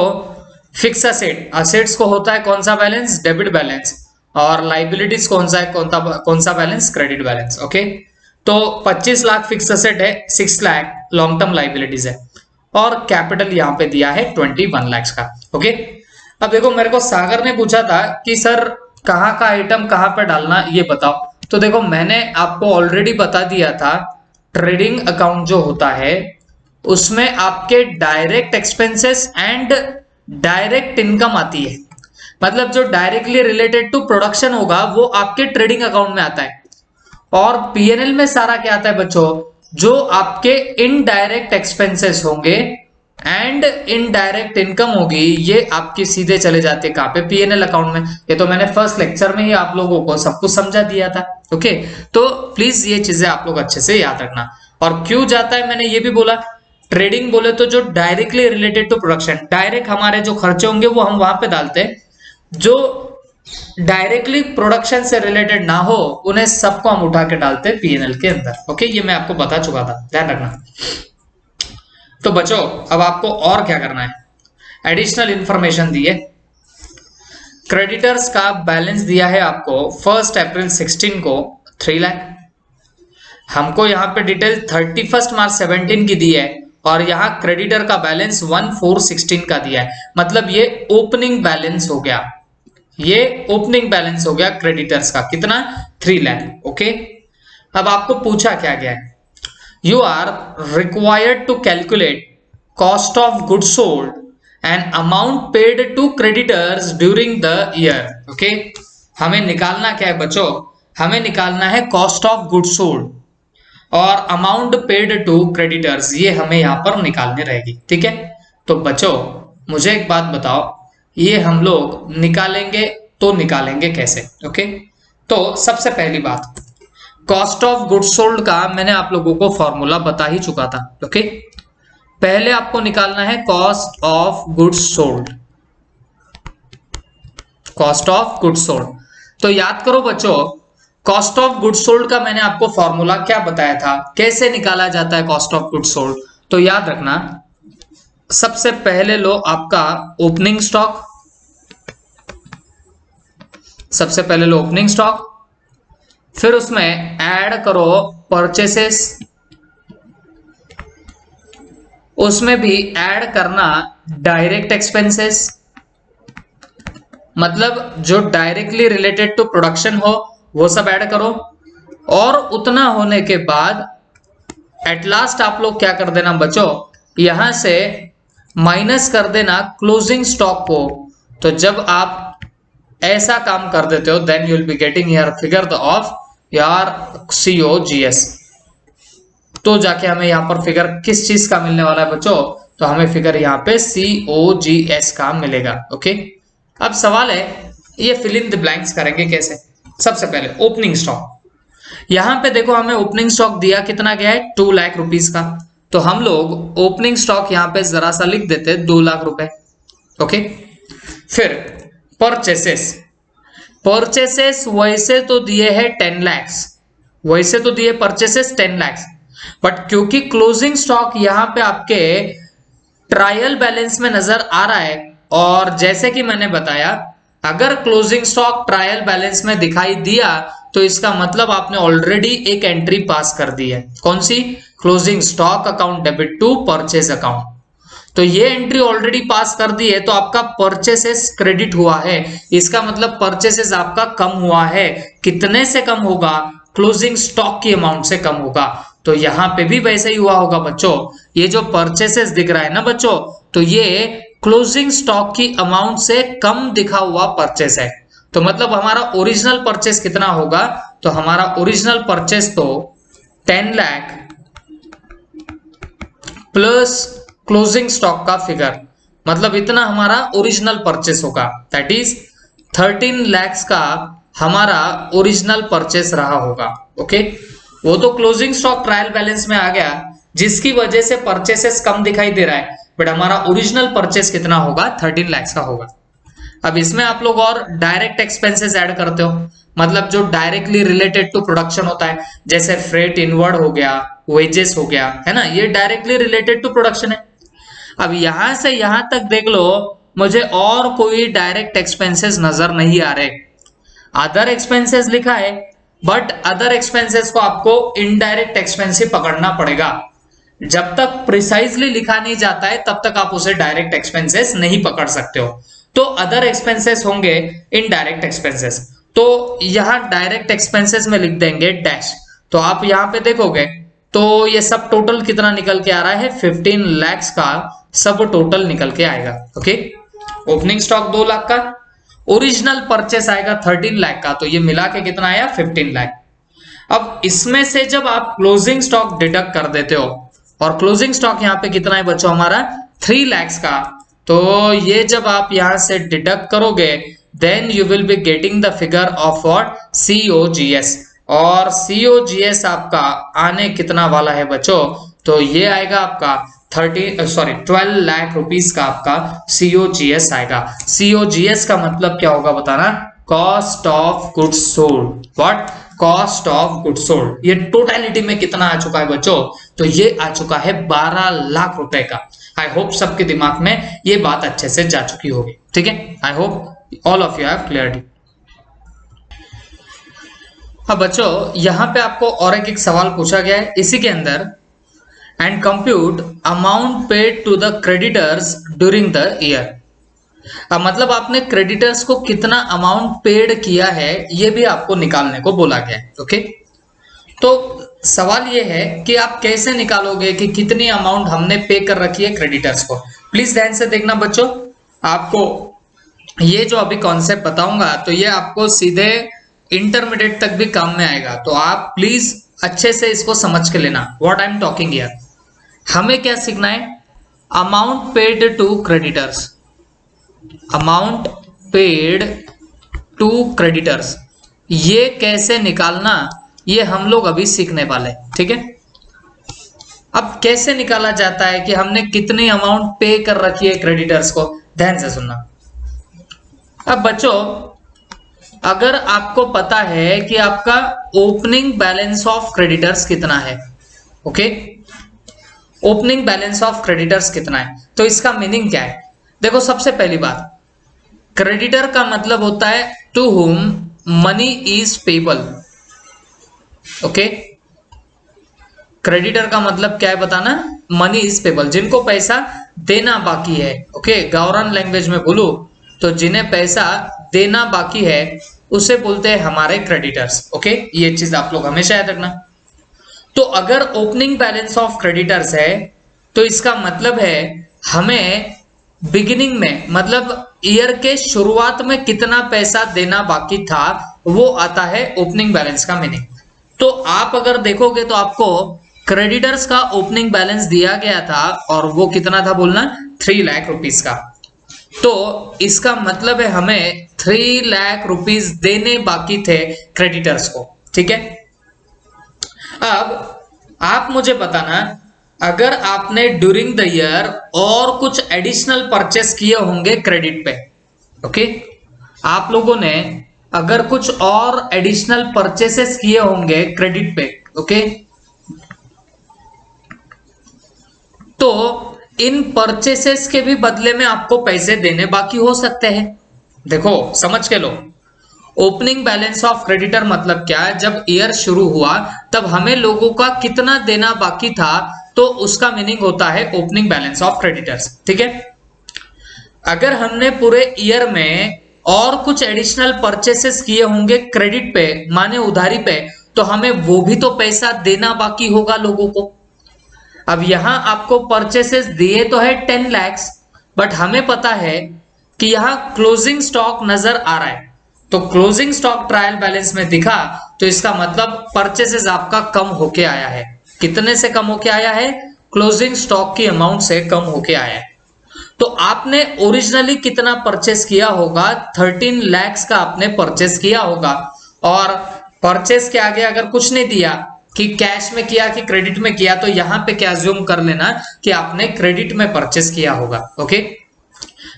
फिक्स असेट, असेट्स को होता है कौन सा बैलेंस? डेबिट बैलेंस, और लाइबिलिटीज कौन सा है? कौन सा बैलेंस? Credit balance, okay. तो 25 लाख फिक्स असेट है, 6 लाख लॉन्ग टर्म लाइबिलिटीज है, और कैपिटल यहां पे दिया है 21 लाख का, ओके। अब देखो मेरे को सागर ने पूछा था कि सर कहाँ का आइटम कहाँ पे डालना ये बताओ। तो देखो मैंने आपको ऑलरेडी बता दिया था, ट्रेडिंग अकाउंट जो होता है उसमें आपके direct expenses and direct income आती है, मतलब जो डायरेक्टली रिलेटेड टू प्रोडक्शन होगा वो आपके ट्रेडिंग अकाउंट में आता है। और पीएनएल में सारा क्या आता है बच्चों? जो आपके इनडायरेक्ट एक्सपेंसेस होंगे एंड इनडायरेक्ट इनकम होगी, ये आपके सीधे चले जाते कहां पे? पीएनएल अकाउंट में। ये तो मैंने फर्स्ट लेक्चर में ही आप लोगों को सब कुछ समझा दिया था, ओके। तो प्लीज ये चीजें आप लोग अच्छे से याद रखना। और क्यों जाता है मैंने ये भी बोला, ट्रेडिंग बोले तो जो directly related to production, direct हमारे जो खर्चे होंगे वो हम वहां पे डालते हैं, जो डायरेक्टली प्रोडक्शन से रिलेटेड ना हो उन्हें सबको हम उठा के डालते हैं पीएनएल के अंदर, ओके। ये मैं आपको बता चुका था, ध्यान रखना। तो बच्चों अब आपको और क्या करना है, एडिशनल इंफॉर्मेशन दी है। क्रेडिटर्स का बैलेंस दिया है आपको 1 अप्रैल 16 को 3 लाख। हमको यहाँ पे डिटेल 31 मार्च 17 की दी है और यहाँ क्रेडिटर का बैलेंस 1/4/16 का दिया है, मतलब ये ओपनिंग बैलेंस हो गया, ये ओपनिंग बैलेंस हो गया क्रेडिटर्स का, कितना? 3 लाख, ओके। अब आपको पूछा क्या गया है, you are required to calculate cost of goods sold and amount paid to creditors during the year. Okay, हमें निकालना क्या है बच्चों? हमें निकालना है कॉस्ट ऑफ गुड्स सोल्ड और अमाउंट पेड टू क्रेडिटर्स, ये हमें यहां पर निकालने रहेगी। ठीक है, तो बच्चों मुझे एक बात बताओ, ये हम लोग निकालेंगे तो निकालेंगे कैसे? ओके, तो सबसे पहली बात, कॉस्ट ऑफ गुड्स सोल्ड का मैंने आप लोगों को फॉर्मूला बता ही चुका था। ओके, पहले आपको निकालना है cost of goods sold, cost of goods sold. तो याद करो बच्चों, कॉस्ट ऑफ गुड्स सोल्ड का मैंने आपको फॉर्मूला क्या बताया था, कैसे निकाला जाता है कॉस्ट ऑफ गुड्स सोल्ड? तो याद रखना, सबसे पहले लो आपका ओपनिंग स्टॉक, सबसे पहले लो ओपनिंग स्टॉक, फिर उसमें ऐड करो परचेसेस, उसमें भी ऐड करना डायरेक्ट एक्सपेंसेस, मतलब जो डायरेक्टली रिलेटेड टू प्रोडक्शन हो वो सब ऐड करो, और उतना होने के बाद एट लास्ट आप लोग क्या कर देना बच्चों, यहां से माइनस कर देना क्लोजिंग स्टॉक को। तो जब आप ऐसा काम कर देते हो then you will be getting your figure of your COGS। तो जाके हमें यहां पर फिगर किस चीज का मिलने वाला है बच्चों? तो हमें फिगर यहां पे COGS का मिलेगा। ओके, अब सवाल है ये फिल इन द ब्लैंक्स करेंगे कैसे? सबसे पहले ओपनिंग स्टॉक, यहां पे देखो हमें ओपनिंग स्टॉक दिया कितना गया है, 2 लाख रुपीस का। तो हम लोग ओपनिंग स्टॉक यहां पे जरा सा लिख देते 2 लाख रुपए। ओके, फिर परचेसेस, परचेसेस वैसे तो दिए है 10 लाख, वैसे तो दिए परचेसेस 10 लाख, बट क्योंकि क्लोजिंग स्टॉक यहां पे आपके ट्रायल बैलेंस में नजर आ रहा है, और जैसे कि मैंने बताया अगर क्लोजिंग स्टॉक ट्रायल बैलेंस में दिखाई दिया तो इसका मतलब आपने ऑलरेडी एक एंट्री पास कर दी है। कौन सी? Closing stock account debit to purchase account. तो ये एंट्री ऑलरेडी पास कर दी है, तो आपका परचेसेस क्रेडिट हुआ है, इसका मतलब परचेसेस आपका कम हुआ है। कितने से कम होगा? क्लोजिंग स्टॉक की अमाउंट से कम होगा। तो यहां पे भी वैसे ही हुआ होगा बच्चों, ये जो परचेसेस दिख रहा है ना बच्चों, तो ये क्लोजिंग स्टॉक की अमाउंट से कम दिखा हुआ परचेस है। तो मतलब हमारा ओरिजिनल परचेस कितना होगा? तो हमारा ओरिजिनल परचेस तो 10 लाख प्लस क्लोजिंग स्टॉक का फिगर, मतलब इतना हमारा ओरिजिनल परचेस होगा, दैट इज 13 लाख का हमारा ओरिजिनल परचेस रहा होगा। ओके, वो तो क्लोजिंग स्टॉक ट्रायल बैलेंस में आ गया जिसकी वजह से परचेसेस कम दिखाई दे रहा है, बट हमारा ओरिजिनल परचेस कितना होगा? 13 लाख का होगा। अब इसमें आप लोग और डायरेक्ट एक्सपेंसेस ऐड करते हो, मतलब जो डायरेक्टली रिलेटेड टू प्रोडक्शन होता है, जैसे फ्रेट इनवर्ड हो गया, वेजेस हो गया, है ना, ये डायरेक्टली रिलेटेड टू प्रोडक्शन है। अब यहां से यहां तक देख लो, मुझे और कोई डायरेक्ट एक्सपेंसेस नजर नहीं आ रहे। अदर एक्सपेंसेस लिखा है, बट अदर एक्सपेंसेस को आपको इनडायरेक्ट एक्सपेंस ही पकड़ना पड़ेगा। जब तक प्रिसाइजली लिखा नहीं जाता है तब तक आप उसे डायरेक्ट एक्सपेंसेस नहीं पकड़ सकते हो। तो अदर एक्सपेंसेस होंगे इनडायरेक्ट एक्सपेंसेस, तो यहां डायरेक्ट एक्सपेंसेस में लिख देंगे डैश। तो आप यहां पे देखोगे तो ये सब टोटल कितना निकल के आ रहा है? 15 लाख का सब टोटल निकल के आएगा। ओके, ओपनिंग स्टॉक 2 लाख का, ओरिजिनल परचेस आएगा 13 लाख का, तो ये मिला के कितना आया? 15 लाख। अब इसमें से जब आप क्लोजिंग स्टॉक डिडक्ट कर देते हो, और क्लोजिंग स्टॉक यहाँ पे कितना है बच्चों? हमारा 3 लाख का। तो ये जब आप यहां से डिडक्ट करोगे then you will be getting the figure of what? COGS। और COGS आपका आने कितना वाला है बच्चों? तो ये आएगा आपका 12 लाख रुपीस का आपका COGS आएगा। COGS का मतलब क्या होगा बताना? Cost of goods sold. What? Cost of goods sold. ये टोटलिटी में कितना आ चुका है बच्चों? तो ये आ चुका है 12 लाख रुपए का। आई होप सबके दिमाग में ये बात अच्छे से जा चुकी होगी। ठीक है, I hope all of you have cleared. अब बच्चों यहां पे आपको और एक सवाल पूछा गया है इसी के अंदर, and compute amount paid to the creditors during the year. अब मतलब आपने क्रेडिटर्स को कितना अमाउंट पेड किया है ये भी आपको निकालने को बोला गया है। ओके, तो सवाल ये है कि आप कैसे निकालोगे कि कितनी अमाउंट हमने पे कर रखी है क्रेडिटर्स को। प्लीज ध्यान से देखना बच्चों, आपको ये जो अभी कॉन्सेप्ट बताऊंगा तो ये आपको सीधे इंटरमीडिएट तक भी काम में आएगा, तो आप प्लीज अच्छे से इसको समझ के लेना what I am talking here. हमें क्या सीखना है, amount paid to creditors, amount paid to creditors, ये कैसे निकालना ये हम लोग अभी सीखने वाले, ठीक है। अब कैसे निकाला जाता है कि हमने कितनी अमाउंट पे कर रखी है क्रेडिटर्स को, ध्यान से सुनना। अब बच्चों अगर आपको पता है कि आपका ओपनिंग बैलेंस ऑफ क्रेडिटर्स कितना है, okay, opening balance of creditors कितना है, तो इसका मीनिंग क्या है। देखो सबसे पहली बात, क्रेडिटर का मतलब होता है to whom money is payable, okay. Creditor का मतलब क्या है बताना, मनी इज पेबल, जिनको पैसा देना बाकी है, ओके। गावरान लैंग्वेज में बोलूं तो जिन्हें पैसा देना बाकी है उसे बोलते हैं हमारे क्रेडिटर्स, ओके। ये चीज आप लोग हमेशा याद रखना। तो अगर ओपनिंग बैलेंस ऑफ क्रेडिटर्स है तो इसका मतलब है हमें बिगिनिंग में मतलब ईयर के शुरुआत में कितना पैसा देना बाकी था वो आता है ओपनिंग बैलेंस का मीनिंग। तो आप अगर देखोगे तो आपको क्रेडिटर्स का ओपनिंग बैलेंस दिया गया था और वो कितना था बोलना, 3 लाख रुपीस का। तो इसका मतलब है हमें 3 लाख रुपीस देने बाकी थे क्रेडिटर्स को, ठीक है। अब आप मुझे बताना, अगर आपने ड्यूरिंग द ईयर और कुछ एडिशनल परचेस किए होंगे क्रेडिट पे, ओके, आप लोगों ने अगर कुछ और एडिशनल परचेसेस किए होंगे क्रेडिट पे, ओके, तो इन परचेसेस के भी बदले में आपको पैसे देने बाकी हो सकते हैं। देखो समझ के लो, ओपनिंग बैलेंस ऑफ क्रेडिटर मतलब क्या है, जब ईयर शुरू हुआ तब हमें लोगों का कितना देना बाकी था तो उसका मीनिंग होता है ओपनिंग बैलेंस ऑफ क्रेडिटर्स, ठीक है। अगर हमने पूरे ईयर में और कुछ एडिशनल परचेसेस किए होंगे क्रेडिट पे माने उधारी पे, तो हमें वो भी तो पैसा देना बाकी होगा लोगों को। अब यहां आपको परचेसेस दिए तो है 10 लाख, बट हमें पता है कि यहां क्लोजिंग स्टॉक नजर आ रहा है, तो क्लोजिंग स्टॉक ट्रायल बैलेंस में दिखा तो इसका मतलब परचेसेस आपका कम होके आया है। कितने से कम होके आया है, क्लोजिंग स्टॉक की अमाउंट से कम होके आया है। तो आपने ओरिजिनली कितना परचेस किया होगा, 13 लाख का आपने परचेस किया होगा, और परचेस के आगे अगर कुछ नहीं दिया कि कैश में किया कि क्रेडिट में किया, तो यहां पे क्या अज्यूम कर लेना कि आपने क्रेडिट में परचेस किया होगा, ओके।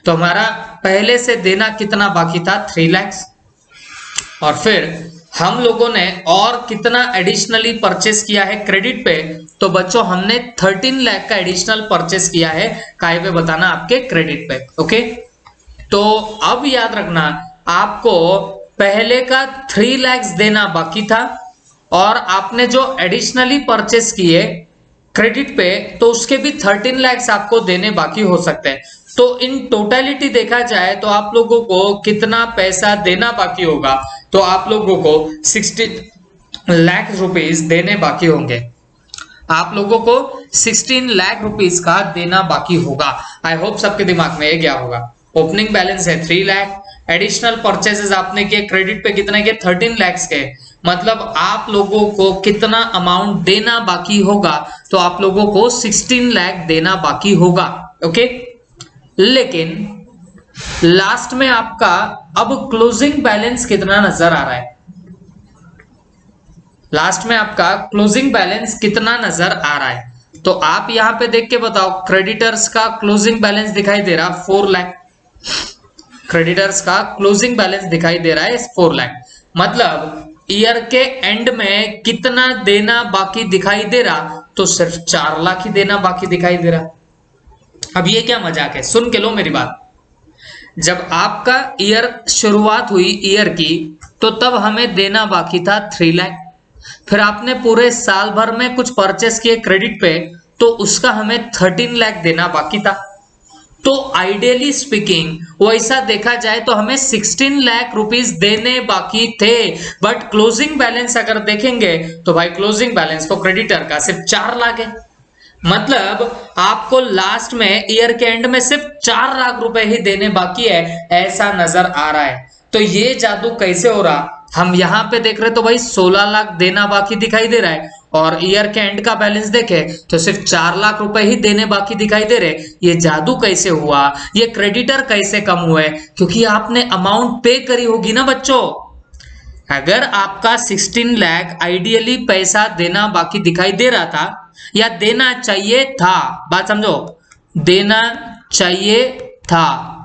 तो हमारा पहले से देना कितना बाकी था, 3 लाख, और फिर हम लोगों ने और कितना एडिशनली परचेस किया है क्रेडिट पे, तो बच्चों हमने 13 लाख का एडिशनल परचेस किया है, काहे पे बताना, आपके क्रेडिट पे, ओके। तो अब याद रखना, आपको पहले का 3 लाख देना बाकी था और आपने जो एडिशनली परचेस किए क्रेडिट पे तो उसके भी 13 लाख आपको देने बाकी हो सकते हैं। तो इन टोटलिटी देखा जाए तो आप लोगों को कितना पैसा देना बाकी होगा, तो आप लोगों को 16 लाख रुपीस देने बाकी होंगे, आप लोगों को 16 लाख रुपीस का देना बाकी होगा। आई होप सबके दिमाग में ये गया होगा। ओपनिंग बैलेंस है 3 लाख, एडिशनल परचेसेस आपने किए क्रेडिट पे कितने के, 13 लाख के, मतलब आप लोगों को कितना अमाउंट देना बाकी होगा, तो आप लोगों को 16 लाख देना बाकी होगा, ओके। लेकिन लास्ट में आपका अब क्लोजिंग बैलेंस कितना नजर आ रहा है, लास्ट में आपका क्लोजिंग बैलेंस कितना नजर आ रहा है, तो आप यहां पे देख के बताओ, क्रेडिटर्स का क्लोजिंग बैलेंस दिखाई दे रहा 4 लाख, क्रेडिटर्स का क्लोजिंग बैलेंस दिखाई दे रहा है 4 लाख, मतलब ईयर के एंड में कितना देना बाकी दिखाई दे रहा, तो सिर्फ 4 लाख ही देना बाकी दिखाई दे रहा। अब ये क्या मजाक है, सुन के लो मेरी बात। जब आपका ईयर शुरुआत हुई ईयर की, तो तब हमें देना बाकी था 3 लाख, फिर आपने पूरे साल भर में कुछ परचेस किए क्रेडिट पे, तो उसका हमें 13 लाख देना बाकी था। तो आइडियली स्पीकिंग वैसा देखा जाए तो हमें 16 लाख रुपीस देने बाकी थे, बट क्लोजिंग बैलेंस अगर देखेंगे तो भाई क्लोजिंग बैलेंस तो क्रेडिटर का सिर्फ 4 लाख है। मतलब आपको लास्ट में ईयर के एंड में सिर्फ 4 लाख रुपए ही देने बाकी है, ऐसा नजर आ रहा है। तो ये जादू कैसे हो रहा, हम यहां पे देख रहे तो भाई 16 लाख देना बाकी दिखाई दे रहा है, और ईयर के एंड का बैलेंस देखे तो सिर्फ 4 लाख रुपए ही देने बाकी दिखाई दे रहे। ये जादू कैसे हुआ, ये क्रेडिटर कैसे कम हुए? क्योंकि आपने अमाउंट पे करी होगी ना बच्चों। अगर आपका 16 लाख आइडियली पैसा देना बाकी दिखाई दे रहा था या देना चाहिए था, बात समझो, देना चाहिए था,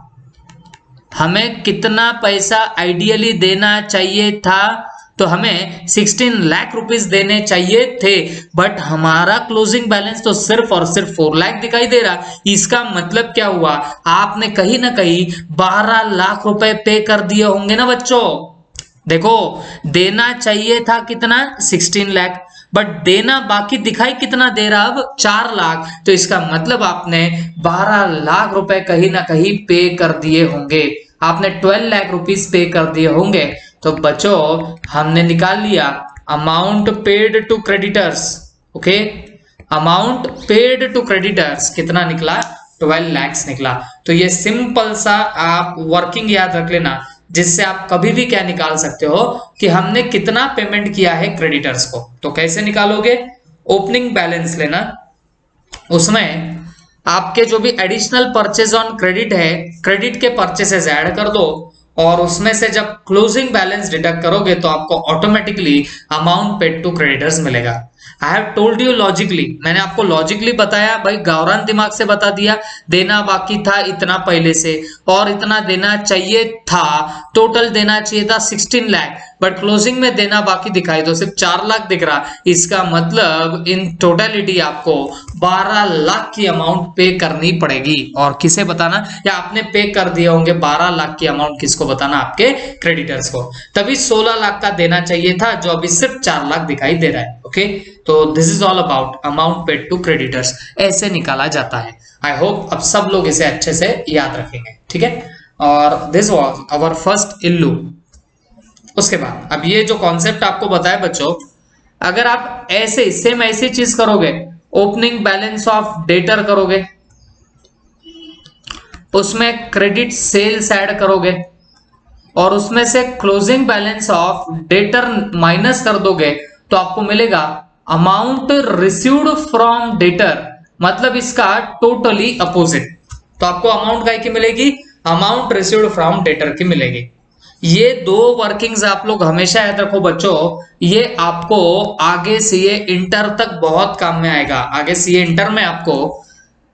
हमें कितना पैसा आइडियली देना चाहिए था, तो हमें 16 लाख रुपीस देने चाहिए थे, बट हमारा क्लोजिंग बैलेंस तो सिर्फ और सिर्फ 4 लाख दिखाई दे रहा। इसका मतलब क्या हुआ, आपने कहीं ना कहीं 12 लाख रुपए पे कर दिए होंगे ना बच्चों। देखो देना चाहिए था कितना, 16 लाख, बट देना बाकी दिखाई कितना दे रहा अब, 4 लाख। तो इसका मतलब आपने 12 लाख रुपए कहीं ना कहीं पे कर दिए होंगे, आपने 12 लाख रुपीस पे कर दिए होंगे। तो बच्चों हमने निकाल लिया amount paid to creditors. Okay, amount paid to creditors कितना निकला, 12 लाख निकला। तो ये सिंपल सा आप वर्किंग याद रख लेना, जिससे आप कभी भी क्या निकाल सकते हो कि हमने कितना पेमेंट किया है क्रेडिटर्स को। तो कैसे निकालोगे, ओपनिंग बैलेंस लेना, उसमें आपके जो भी एडिशनल परचेज ऑन क्रेडिट है, क्रेडिट के परचेसेस ऐड कर दो, और उसमें से जब क्लोजिंग बैलेंस डिडक्ट करोगे तो आपको automatically amount paid to creditors मिलेगा। I have told you logically, मैंने आपको लॉजिकली बताया भाई, गावरान दिमाग से बता दिया, देना बाकी था इतना पहले से और इतना देना चाहिए था, टोटल देना चाहिए था 16 लाख, बट क्लोजिंग में देना बाकी दिखाई तो सिर्फ 4 लाख दिख रहा। इसका मतलब इन टोटलिटी आपको 12 लाख की अमाउंट पे करनी पड़ेगी। और किसे बताना, या आपने पे कर दिए होंगे 12 लाख की अमाउंट, किसको बताना, आपके क्रेडिटर्स को। तभी 16 लाख का देना चाहिए था, जो अभी सिर्फ 4 लाख दिखाई दे रहा है। ओके, तो this is all about amount paid to creditors, ऐसे निकाला जाता है। आई होप अब सब लोग इसे अच्छे से याद रखेंगे, ठीक है। और दिस वाज आवर फर्स्ट इल्लू। उसके बाद अब ये जो कॉन्सेप्ट आपको बताया बच्चों, अगर आप ऐसे सेम ऐसी चीज करोगे, ओपनिंग बैलेंस ऑफ डेटर करोगे, उसमें क्रेडिट सेल्स ऐड करोगे, और उसमें से closing balance of debtor minus कर दोगे, तो आपको मिलेगा अमाउंट रिसीव्ड फ्रॉम डेटर, मतलब इसका टोटली अपोजिट। तो आपको अमाउंट काय की मिलेगी, अमाउंट रिसीव्ड फ्रॉम डेटर की मिलेगी। ये दो वर्किंग्स आप लोग हमेशा याद रखो बच्चों, ये आपको आगे सीए इंटर तक बहुत काम में आएगा। आगे सीए इंटर में आपको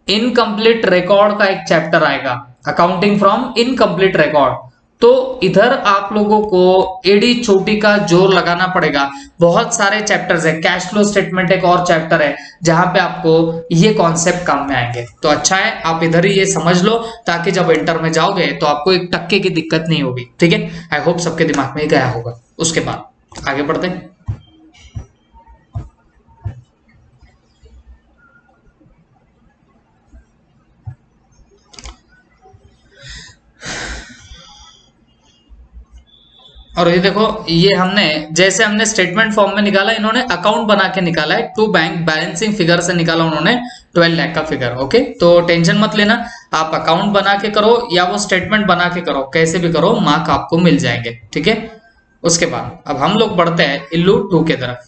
इनकम्प्लीट रिकॉर्ड का एक चैप्टर आएगा, अकाउंटिंग फ्रॉम इनकम्प्लीट रिकॉर्ड। तो इधर आप लोगों को एडी छोटी का जोर लगाना पड़ेगा। बहुत सारे चैप्टर्स है, कैश फ्लो स्टेटमेंट एक और चैप्टर है जहां पे आपको ये कॉन्सेप्ट काम में आएंगे। तो अच्छा है आप इधर ही ये समझ लो, ताकि जब इंटर में जाओगे तो आपको 1 टक्के की दिक्कत नहीं होगी, ठीक है। आई होप सबके दिमाग में ही गया होगा। उसके बाद आगे बढ़ते हैं। और ये देखो, ये हमने जैसे हमने स्टेटमेंट फॉर्म में निकाला, इन्होंने अकाउंट बना के निकाला है, टू बैंक बैलेंसिंग फिगर से निकाला उन्होंने 12 लाख का फिगर। ओके, तो टेंशन मत लेना, आप अकाउंट बना के करो या वो स्टेटमेंट बना के करो, कैसे भी करो मार्क आपको मिल जाएंगे, ठीक है। उसके बाद अब हम लोग बढ़ते हैं इल्लू 2 के तरफ।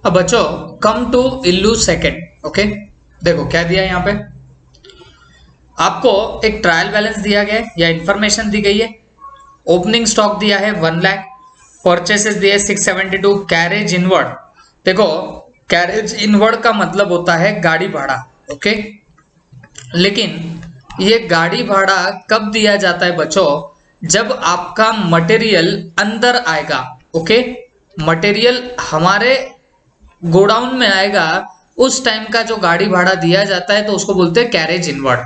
अब बच्चों कम टू इल्लू सेकेंड। ओके, देखो क्या दिया है यहाँ पे, आपको एक ट्रायल बैलेंस दिया गया है या इंफॉर्मेशन दी गई है। ओपनिंग स्टॉक दिया है 1 लाख, परचेसेस दिए 672, कैरेज इनवर्ड। देखो कैरेज इनवर्ड का मतलब होता है गाड़ी भाड़ा। ओके, लेकिन ये गाड़ी भाड़ा कब दिया जाता है बच्चों, जब आपका मटेरियल अंदर आएगा। ओके, मटेरियल हमारे गोडाउन में आएगा, उस टाइम का जो गाड़ी भाड़ा दिया जाता है तो उसको बोलते हैं कैरेज इनवर्ड।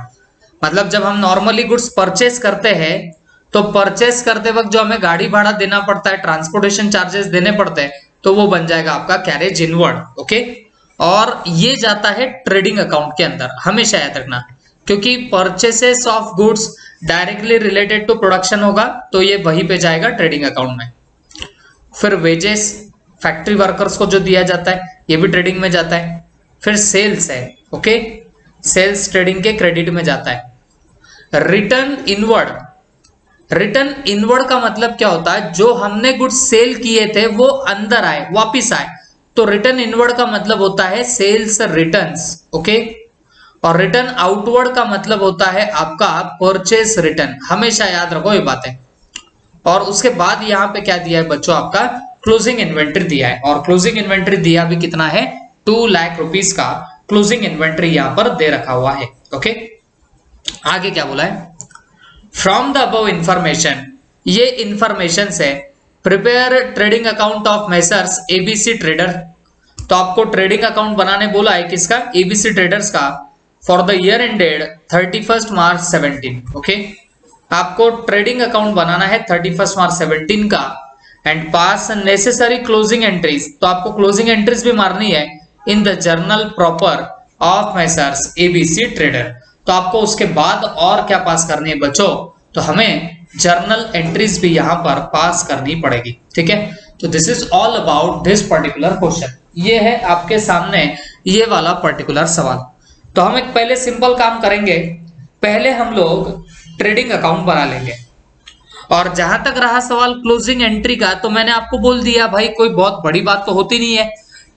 मतलब जब हम नॉर्मली गुड्स परचेस करते हैं तो परचेस करते वक्त जो हमें गाड़ी भाड़ा देना पड़ता है, ट्रांसपोर्टेशन चार्जेस देने पड़ते हैं, तो वो बन जाएगा आपका कैरेज इनवर्ड। ओके, और ये जाता है ट्रेडिंग अकाउंट के अंदर, हमेशा याद रखना। क्योंकि purchases of goods directly related to production होगा तो ये वहीं पे जाएगा ट्रेडिंग अकाउंट में। फिर वेजेस फैक्ट्री वर्कर्स को जो दिया जाता है ये भी ट्रेडिंग में जाता है। फिर सेल्स है, ओके, सेल्स ट्रेडिंग के क्रेडिट में जाता है। रिटर्न इनवर्ड, रिटर्न इनवर्ड का मतलब क्या होता है, जो हमने गुड्स सेल किए थे वो अंदर आए, वापिस आए, तो रिटर्न इनवर्ड का मतलब होता है सेल्स रिटर्न्स, ओके। और रिटर्न आउटवर्ड का मतलब होता है आपका परचेस रिटर्न, हमेशा याद रखो ये बातें। और उसके बाद यहाँ पे क्या दिया है बच्चों, आपका क्लोजिंग इन्वेंट्री दिया है, और क्लोजिंग इन्वेंट्री दिया भी कितना है, 2 लाख रुपीस का क्लोजिंग इन्वेंट्री यहाँ पर दे रखा हुआ है, ओके। आगे क्या बोला है, फ्रॉम द अबव इंफॉर्मेशन, ये इंफॉर्मेशन से prepare trading account of messrs ABC trader, तो आपको ट्रेडिंग अकाउंट बनाने बोला है किसका, एबीसी ट्रेडर्स का, for the year ended 31 March 17, okay. आपको ट्रेडिंग अकाउंट बनाना है 31 मार्च 17 का, and pass necessary closing entries, तो आपको क्लोजिंग एंट्रीज भी मारनी है in the journal proper off messrs ABC trader. तो आपको उसके बाद और क्या पास करनी है बच्चों, तो हमें जर्नल एंट्रीज भी यहां पर पास करनी पड़ेगी, ठीक है। तो this is all about this particular question, ये है आपके सामने ये वाला पर्टिकुलर सवाल। तो हम एक पहले सिंपल काम करेंगे, पहले हम लोग ट्रेडिंग अकाउंट बना लेंगे। और जहां तक रहा सवाल क्लोजिंग एंट्री का, तो मैंने आपको बोल दिया भाई कोई बहुत बड़ी बात तो होती नहीं है,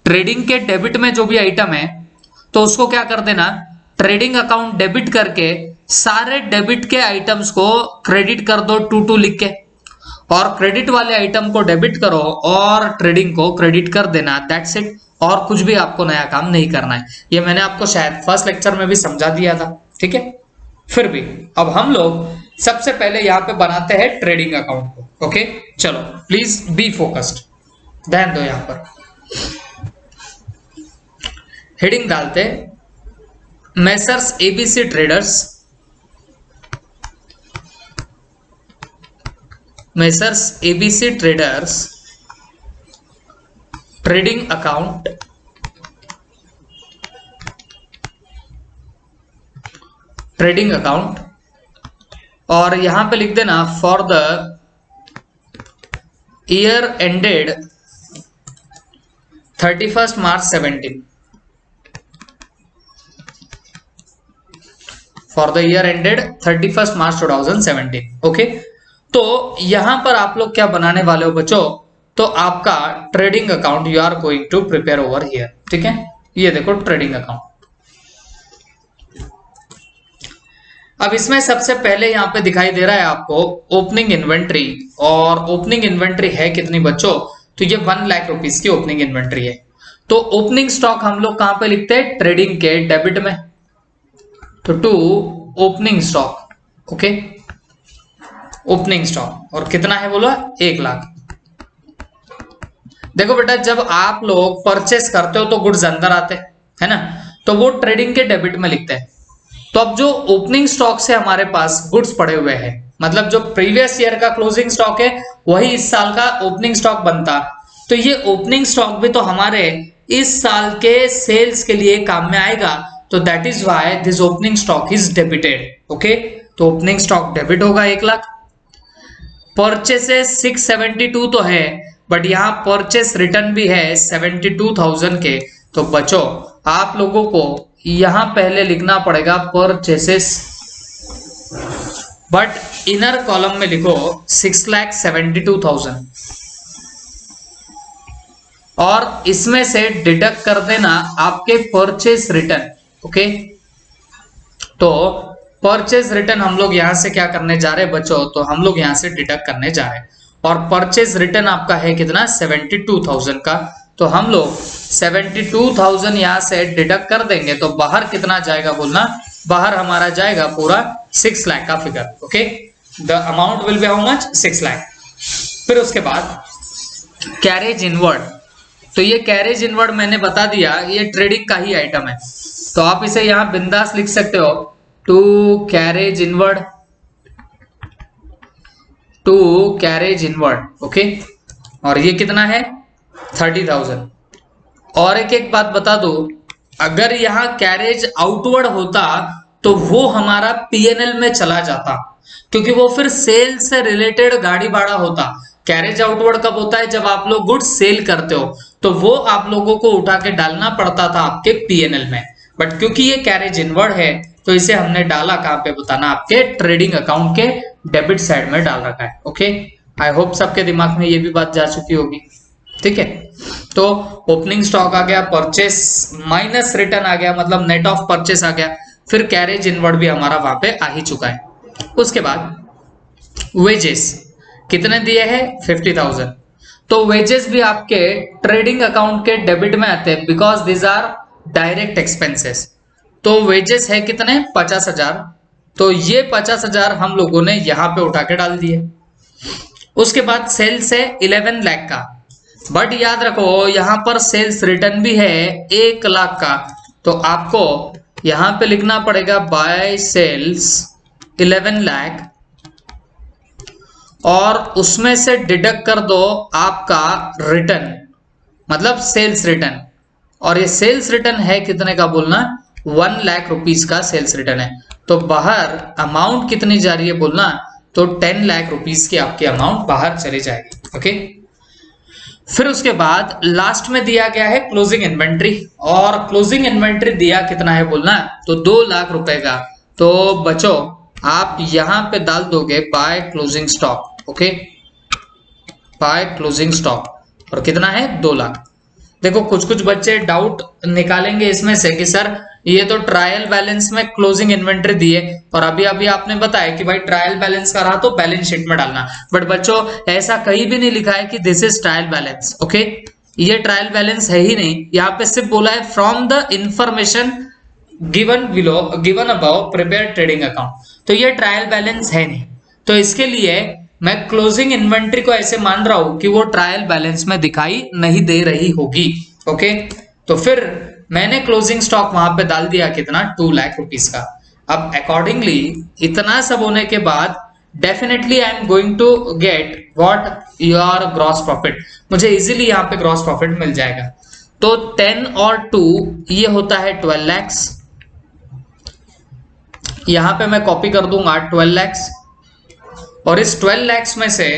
ट्रेडिंग के डेबिट में जो भी आइटम है तो उसको क्या कर देना, ट्रेडिंग अकाउंट डेबिट करके सारे डेबिट के आइटम्स को क्रेडिट कर दो 2 लिख के, और क्रेडिट वाले आइटम को डेबिट करो और ट्रेडिंग को क्रेडिट कर देना, दैट्स इट। और कुछ भी आपको नया काम नहीं करना है, ये मैंने आपको शायद फर्स्ट लेक्चर में भी समझा दिया था, ठीक है। फिर भी अब हम लोग सबसे पहले यहां पे बनाते हैं ट्रेडिंग अकाउंट को, ओके। चलो प्लीज बी फोकस्ड, ध्यान दो, यहां पर हेडिंग डालते messrs ABC traders, messrs ABC traders trading account, trading account, और यहां पे लिख देना for the year ended 31 March 17, for the year ended 31 March 2017, okay. तो यहां पर आप लोग क्या बनाने वाले हो बच्चों, तो आपका trading account you are going to prepare over here, ठीक है। ये देखो ट्रेडिंग अकाउंट। अब इसमें सबसे पहले यहां पे दिखाई दे रहा है आपको ओपनिंग इन्वेंट्री, और ओपनिंग इन्वेंट्री है कितनी बच्चों, तो ये 1 लाख रुपीस की ओपनिंग इन्वेंट्री है। तो ओपनिंग स्टॉक हम लोग कहां पे लिखते हैं, ट्रेडिंग के डेबिट में, तो to opening stock, okay, opening stock, और कितना है बोलो, 1 लाख। देखो बेटा जब आप लोग परचेस करते हो तो गुड्स अंदर आते हैं, है ना, तो वो ट्रेडिंग के डेबिट में लिखते हैं। तो अब जो ओपनिंग स्टॉक से हमारे पास गुड्स पड़े हुए हैं, मतलब जो प्रीवियस ईयर का क्लोजिंग स्टॉक है वही इस साल का ओपनिंग स्टॉक बनता, तो ये ओपनिंग स्टॉक भी तो हमारे इस साल के सेल्स के लिए काम में आएगा, तो that is why this opening stock is debited, okay. तो ओपनिंग स्टॉक डेबिट होगा 1 लाख। परचेसेस 672 तो है, बट यहां परचेस रिटर्न भी है 72,000 के, तो बच्चों आप लोगों को यहां पहले लिखना पड़ेगा परचेसेस, बट इनर कॉलम में लिखो 6,72,000, और इसमें से डिडक्ट कर देना आपके परचेस रिटर्न, ओके। तो परचेज रिटर्न हम लोग यहां से क्या करने जा रहे हैं बच्चों, तो हम लोग यहां से डिडक्ट करने जा रहे हैं, और परचेज रिटर्न आपका है कितना, 72,000 का, तो हम लोग 72,000 यहां से डिडक्ट कर देंगे, तो बाहर कितना जाएगा बोलना, बाहर हमारा जाएगा पूरा 6 लाख का figure, okay. The amount will be how much, 6 lakh. फिर उसके बाद कैरेज इनवर्ड, तो ये कैरेज इनवर्ड मैंने बता दिया, ये ट्रेडिंग का ही आइटम है, तो आप इसे यहां बिंदास लिख सकते हो, to carriage inward, to carriage inward, okay. और ये कितना है, 30,000। और एक बात बता दो, अगर यहां कैरेज आउटवर्ड होता तो वो हमारा पीएनएल में चला जाता, क्योंकि वो फिर सेल से रिलेटेड गाड़ी भाड़ा होता। कैरेज आउटवर्ड कब होता है? जब आप लोग गुड्स सेल करते हो, तो वो आप लोगों को उठा के डालना पड़ता था आपके पीएनएल में। बट क्योंकि ये कैरेज इनवर्ड है, तो इसे हमने डाला कहां पे बताना, आपके ट्रेडिंग अकाउंट के डेबिट साइड में डाल रखा है। ओके, आई होप सबके दिमाग में ये भी बात जा चुकी होगी। ठीक है, तो ओपनिंग स्टॉक आ गया, परचेस माइनस रिटर्न आ गया, मतलब नेट ऑफ परचेस आ गया, फिर कैरेज इनवर्ड भी हमारा वहां पे आ ही चुका है। उसके बाद वेजेस कितने दिए हैं? 50,000। तो वेजेस भी आपके ट्रेडिंग अकाउंट के डेबिट में आते हैं, because this are direct expenses. तो वेजेस है कितने? 50,000। तो ये 50,000 हम लोगों ने यहां पे उठा के डाल दिए। उसके बाद सेल्स है 11 लाख का, बट याद रखो यहां पर सेल्स रिटर्न भी है 1 लाख का, तो आपको यहां पे लिखना पड़ेगा बाय सेल्स 11 लाख, और उसमें से डिडक्ट कर दो आपका रिटर्न, मतलब सेल्स रिटर्न। और ये सेल्स रिटर्न है कितने का बोलना? 1 लाख रुपीस का सेल्स रिटर्न है। तो बाहर अमाउंट कितनी जा रही है बोलना? तो 10 लाख रुपीस की आपकी अमाउंट बाहर चली जाएगी। ओके, फिर उसके बाद लास्ट में दिया गया है क्लोजिंग इन्वेंट्री, और क्लोजिंग इन्वेंट्री दिया कितना है बोलना? तो 2 लाख रुपए का। तो बच्चों आप यहां पे डाल दोगे by closing stock. Okay, by closing stock, और कितना है? 2 लाख। देखो कुछ कुछ बच्चे डाउट निकालेंगे इसमें से कि सर ये तो ट्रायल बैलेंस में क्लोजिंग इन्वेंट्री दिए, और अभी अभी आपने बताया कि भाई ट्रायल बैलेंस का रहा तो बैलेंस शीट में डालना। बट बच्चों ऐसा कहीं भी नहीं लिखा है कि this is trial balance. Okay, ये ट्रायल बैलेंस है ही नहीं, यहाँ पे सिर्फ बोला है from the information given below given about prepare trading account. तो ये ट्रायल बैलेंस है नहीं, तो इसके लिए मैं क्लोजिंग इन्वेंट्री को ऐसे मान रहा हूं कि वो ट्रायल बैलेंस में दिखाई नहीं दे रही होगी। ओके, तो फिर मैंने क्लोजिंग स्टॉक वहां पे डाल दिया कितना? 2 लाख रुपीस का। अब अकॉर्डिंगली इतना सब होने के बाद definitely I am going to get what your gross profit, मुझे इजीली यहाँ पे ग्रॉस प्रॉफिट मिल जाएगा। तो 10 और 2 ये होता है 12 लैक्स। यहां पे मैं कॉपी कर दूंगा 12 लैक्स, और इस 12 लैक्स में से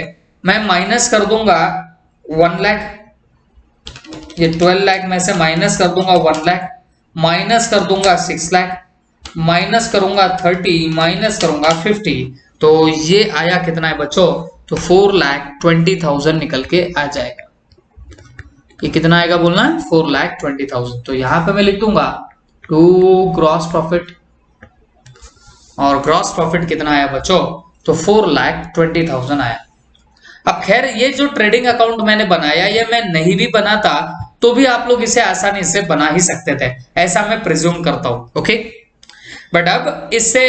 मैं माइनस कर दूंगा 1 लाख। ये 12 लाख में से माइनस कर दूंगा 1 लाख, माइनस कर दूंगा 6 लाख, माइनस करूंगा 30, माइनस करूंगा 50। तो ये आया कितना है बच्चों? तो 4,20,000 निकल के आ जाएगा। ये कितना आएगा बोलना है? 4,20,000। तो यहां पे मैं लिख दूंगा टू ग्रॉस प्रॉफिट, और ग्रॉस प्रॉफिट कितना आया बच्चों? तो 4,20,000 आया। अब खैर ये जो ट्रेडिंग अकाउंट मैंने बनाया, ये मैं नहीं भी बनाता तो भी आप लोग इसे आसानी से बना ही सकते थे, ऐसा मैं प्रिज्यूम करता हूं। ओके, बट अब इससे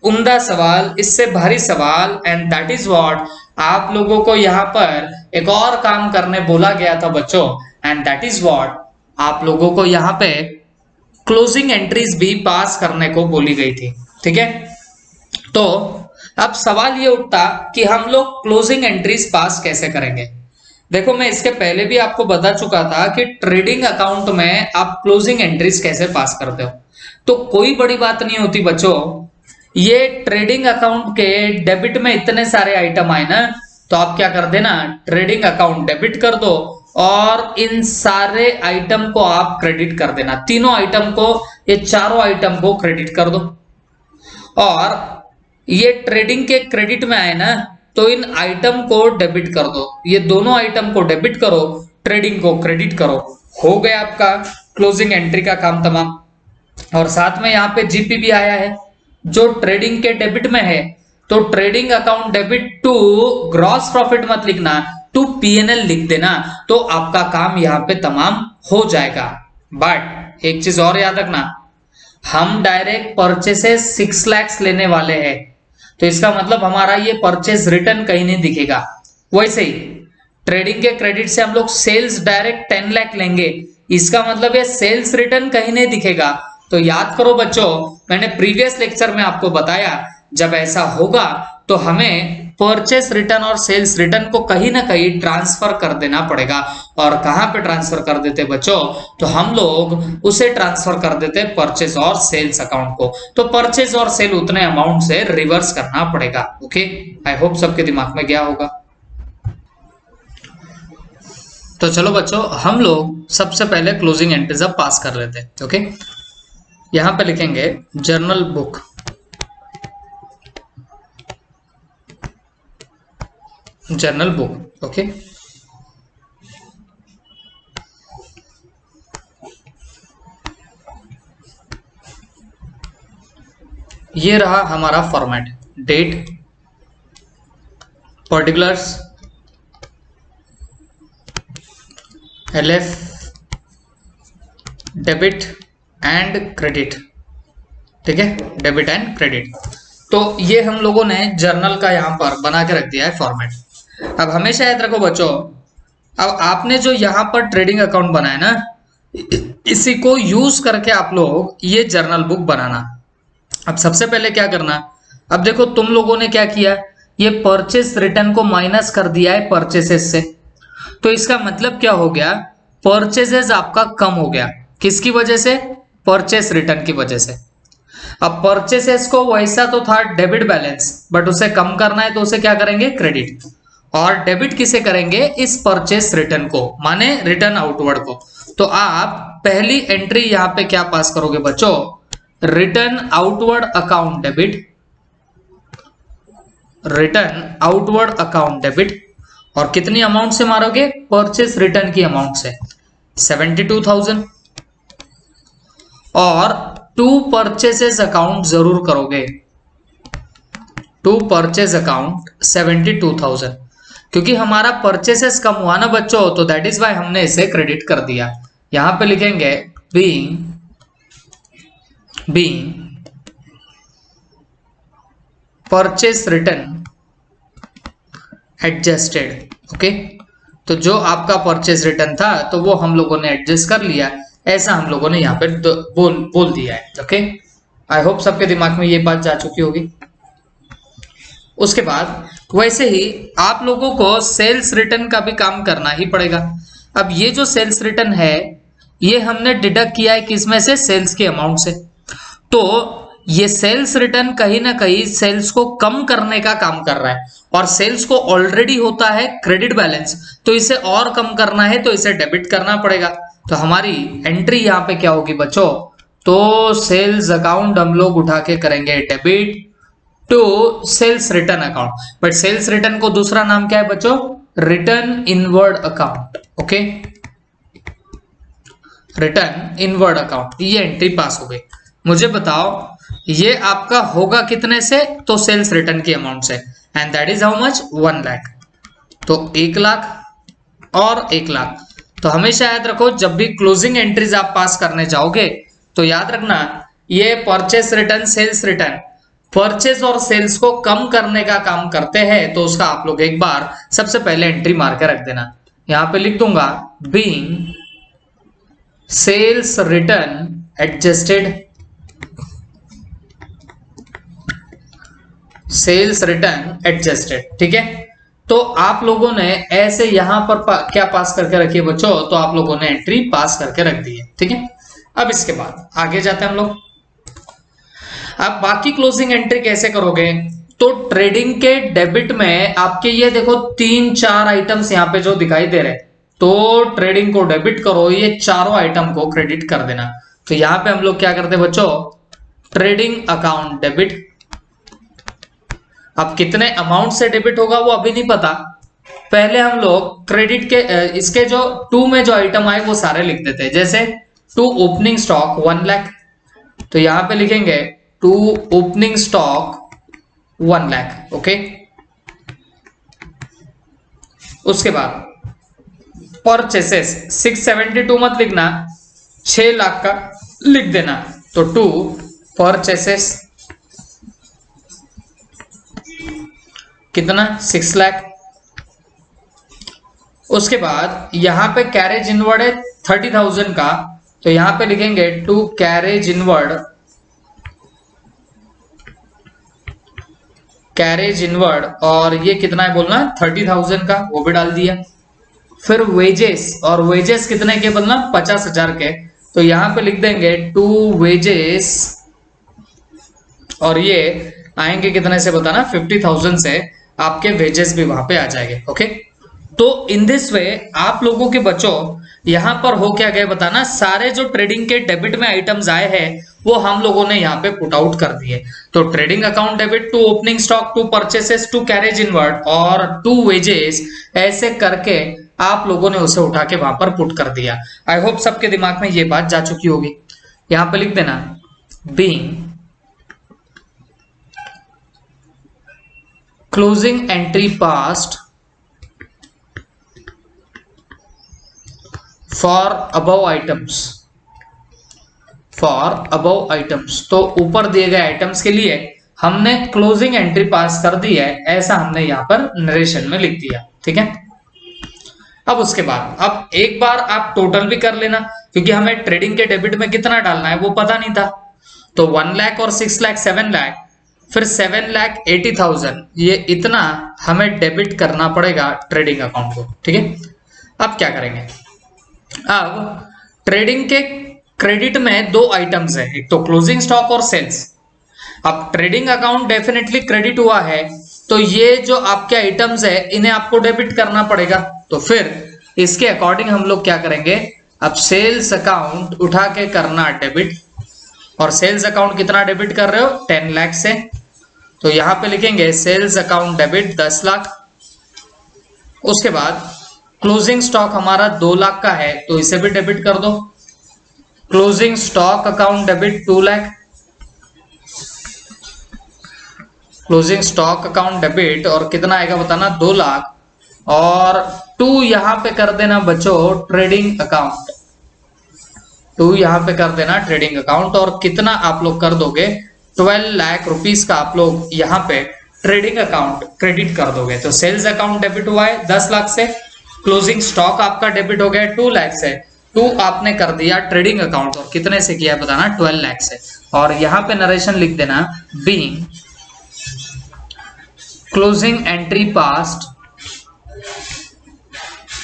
उम्दा सवाल, इससे भारी सवाल, एंड दैट इज व्हाट आप लोगों को यहाँ पर एक और काम करने बोला गया था बच्चों, एंड दैट इज व्हाट आप लोगों को यहाँ पे क्लोजिंग एंट्रीज भी पास करने को बोली गई थी। ठीक है, तो अब सवाल ये उठता कि हम लोग क्लोजिंग एंट्रीज पास कैसे करेंगे। देखो मैं इसके पहले भी आपको बता चुका था कि ट्रेडिंग अकाउंट में आप क्लोजिंग एंट्रीज कैसे पास करते हो। तो कोई बड़ी बात नहीं होती बच्चों, ये ट्रेडिंग अकाउंट के डेबिट में इतने सारे आइटम आए ना, तो आप क्या कर देना, ट्रेडिंग अकाउंट डेबिट कर दो और इन सारे आइटम को आप क्रेडिट कर देना। तीनों आइटम को, ये चारों आइटम को क्रेडिट कर दो, और ये ट्रेडिंग के क्रेडिट में आए ना, तो इन आइटम को डेबिट कर दो। ये दोनों आइटम को डेबिट करो, ट्रेडिंग को क्रेडिट करो, हो गया आपका क्लोजिंग एंट्री का काम तमाम। और साथ में यहाँ पे जीपी भी आया है जो ट्रेडिंग के डेबिट में है, तो trading account debit to gross profit मत लिखना, टू पीएनएल लिख देना, तो आपका काम यहाँ पे तमाम हो जाएगा। बट एक चीज और याद रखना, हम डायरेक्ट परचेसेस 6 लाख लेने वाले हैं, तो इसका मतलब हमारा ये परचेज रिटर्न कहीं नहीं दिखेगा। वैसे ही ट्रेडिंग के क्रेडिट से हम लोग सेल्स डायरेक्ट 10 लाख लेंगे, इसका मतलब ये सेल्स रिटर्न कहीं नहीं दिखेगा। तो याद करो बच्चों, मैंने प्रीवियस लेक्चर में आपको बताया जब ऐसा होगा तो हमें परचेस रिटर्न और सेल्स रिटर्न को कहीं ना कहीं ट्रांसफर कर देना पड़ेगा। और कहां पे ट्रांसफर कर देते बच्चों, तो हम लोग उसे ट्रांसफर कर देते परचेस और सेल्स अकाउंट को। तो परचेस और सेल उतने अमाउंट से रिवर्स करना पड़ेगा। ओके, आई होप सबके दिमाग में गया होगा। तो चलो बच्चों, हम लोग सबसे पहले क्लोजिंग एंट्रीज अब पास कर लेते हैं। ओके, यहां पे लिखेंगे journal book, journal book. Okay, ये रहा हमारा format, date, particulars, LF, debit and credit. ठीक है, डेबिट एंड क्रेडिट। तो ये हम लोगों ने जर्नल का यहां पर बना के रख दिया है फॉर्मेट। अब हमेशा याद रखो बच्चों, अब आपने जो यहां पर ट्रेडिंग अकाउंट बनाया ना, इसी को यूज करके आप लोग ये जर्नल बुक बनाना। अब सबसे पहले क्या करना, अब देखो तुम लोगों ने क्या किया, ये परचेस रिटर्न को माइनस कर दिया है परचेसेस से। तो इसका मतलब क्या हो गया, परचेसेस आपका कम हो गया। किसकी वजह से, परचेस रिटर्न की वजह से। अब परचेसेस को वैसा तो था डेबिट बैलेंस, बट उसे कम करना है तो उसे क्या करेंगे, क्रेडिट। और डेबिट किसे करेंगे, इस परचेस रिटर्न को, माने रिटर्न आउटवर्ड को। तो आप पहली एंट्री यहां पे क्या पास करोगे बच्चों, return outward account debit, return outward account debit. और कितनी अमाउंट से मारोगे, परचेस रिटर्न की अमाउंट से 72,000। और टू परचेसेस अकाउंट जरूर करोगे, टू परचेस अकाउंट 72,000, क्योंकि हमारा परचेसेस कम हुआ ना बच्चों, तो दैट इज वाई हमने इसे क्रेडिट कर दिया। यहां पे लिखेंगे being purchase return adjusted. Okay, तो जो आपका परचेस रिटर्न था तो वो हम लोगों ने एडजस्ट कर लिया, ऐसा हम लोगों ने यहाँ पे बोल दिया है। ओके, आई होप सबके दिमाग में ये बात जा चुकी होगी। उसके बाद वैसे ही आप लोगों को सेल्स रिटर्न का भी काम करना ही पड़ेगा। अब ये जो सेल्स रिटर्न है, ये हमने डिडक्ट किया है किसमें से, सेल्स के अमाउंट से। तो ये सेल्स रिटर्न कहीं ना कहीं सेल्स को कम करने का काम कर रहा है, और सेल्स को ऑलरेडी होता है क्रेडिट बैलेंस, तो इसे और कम करना है तो इसे डेबिट करना पड़ेगा। तो हमारी एंट्री यहाँ पे क्या होगी बच्चों, तो सेल्स अकाउंट हम लोग उठा के करेंगे debit to sales return account. But sales return को दूसरा नाम क्या है बच्चों, return inward account. Okay, return inward account, ये एंट्री पास हो गई। मुझे बताओ ये आपका होगा कितने से, तो सेल्स रिटर्न की अमाउंट से, and that is how much, 1 lakh. तो 1 लाख और 1 लाख। तो हमेशा याद रखो, जब भी क्लोजिंग एंट्रीज आप पास करने जाओगे तो याद रखना, ये purchase return, sales return, purchase और सेल्स को कम करने का काम करते हैं। तो उसका आप लोग एक बार सबसे पहले एंट्री मार के रख देना। यहां पे लिख दूंगा being sales return adjusted, sales return adjusted. ठीक है, तो आप लोगों ने ऐसे यहां पर क्या पास करके रखी है बच्चों, तो आप लोगों ने एंट्री पास करके रख दी है। ठीक है, अब इसके बाद आगे जाते हैं हम लोग। अब बाकी क्लोजिंग एंट्री कैसे करोगे, तो ट्रेडिंग के डेबिट में आपके ये देखो 3-4 आइटम्स यहाँ पे जो दिखाई दे रहे, तो ट्रेडिंग को डेबिट करो, ये चारों आइटम को क्रेडिट कर देना। तो यहाँ पे हम लोग क्या करते हैं बच्चों, ट्रेडिंग अकाउंट डेबिट। अब कितने अमाउंट से डेबिट होगा वो अभी नहीं पता, पहले हम लोग क्रेडिट के इसके जो टू में जो आइटम आए वो सारे लिख देते हैं। जैसे टू ओपनिंग स्टॉक 1 लाख, तो यहां पे लिखेंगे to opening stock 1 lakh. Okay, उसके बाद परचेसेस 672 मत लिखना, 6 लाख का लिख देना। तो टू परचेसेस कितना, 6 लाख। उसके बाद यहां पे कैरेज इनवर्ड है 30,000 का, तो यहां पे लिखेंगे to carriage inward carriage inward, और ये कितना है बोलना 30,000 का, वो भी डाल दिया। फिर वेजेस, और वेजेस कितने के बोलना 50,000 के, तो यहां पे लिख देंगे टू वेजेस, और ये आएंगे कितने से बताना 50,000 से, आपके वेजेस भी वहां पे आ जाएंगे। ओके, तो इन दिस वे आप लोगों के बच्चों यहां पर हो क्या गए बताना, सारे जो ट्रेडिंग के डेबिट में आइटम्स आए हैं वो हम लोगों ने यहाँ पे पुट आउट कर दिए। तो trading account debit to opening stock to purchases to carriage inward और टू वेजेस, ऐसे करके आप लोगों ने उसे उठा के वहां पर पुट कर दिया। आई होप सबके दिमाग में ये बात जा चुकी होगी। यहां पे लिख देना being closing entry past for above items, for above items, तो ऊपर दिए गए आइटम्स के लिए हमने क्लोजिंग एंट्री पास कर दी है, ऐसा हमने यहां पर नरेशन में लिख दिया। ठीक है, अब उसके बाद अब एक बार आप टोटल भी कर लेना, क्योंकि हमें ट्रेडिंग के डेबिट में कितना डालना है वो पता नहीं था। तो 1 लाख और 6 लाख 7 लाख, फिर 7,80,000, ये इतना हमें डेबिट करना पड़ेगा ट्रेडिंग अकाउंट को। ठीक है, अब क्या करेंगे, अब ट्रेडिंग के क्रेडिट में दो आइटम्स है, एक तो क्लोजिंग स्टॉक और सेल्स। अब ट्रेडिंग अकाउंट डेफिनेटली क्रेडिट हुआ है, तो ये जो आपके आइटम्स है इन्हें आपको डेबिट करना पड़ेगा। तो फिर इसके अकॉर्डिंग हम लोग क्या करेंगे, अब सेल्स अकाउंट उठा के करना डेबिट, और सेल्स अकाउंट कितना डेबिट कर रहे हो 10 लाख से, तो यहां पे लिखेंगे सेल्स अकाउंट डेबिट 10 लाख। उसके बाद क्लोजिंग स्टॉक हमारा 2 लाख का है, तो इसे भी डेबिट कर दो, closing stock account debit 2 lakh, closing stock account debit, और कितना आएगा बताना 2 लाख, और 2 यहां पे कर देना बच्चों ट्रेडिंग अकाउंट, 2 यहां पे कर देना ट्रेडिंग अकाउंट, और कितना आप लोग कर दोगे 12 लाख रुपीस का आप लोग यहां पे ट्रेडिंग अकाउंट क्रेडिट कर दोगे। तो सेल्स अकाउंट डेबिट हुआ है 10 लाख से, क्लोजिंग स्टॉक आपका डेबिट हो गया 2 लाख से, 2 आपने कर दिया ट्रेडिंग अकाउंट, और कितने से किया बताना 12 लाख से, और यहां पे नरेशन लिख देना being closing entry past,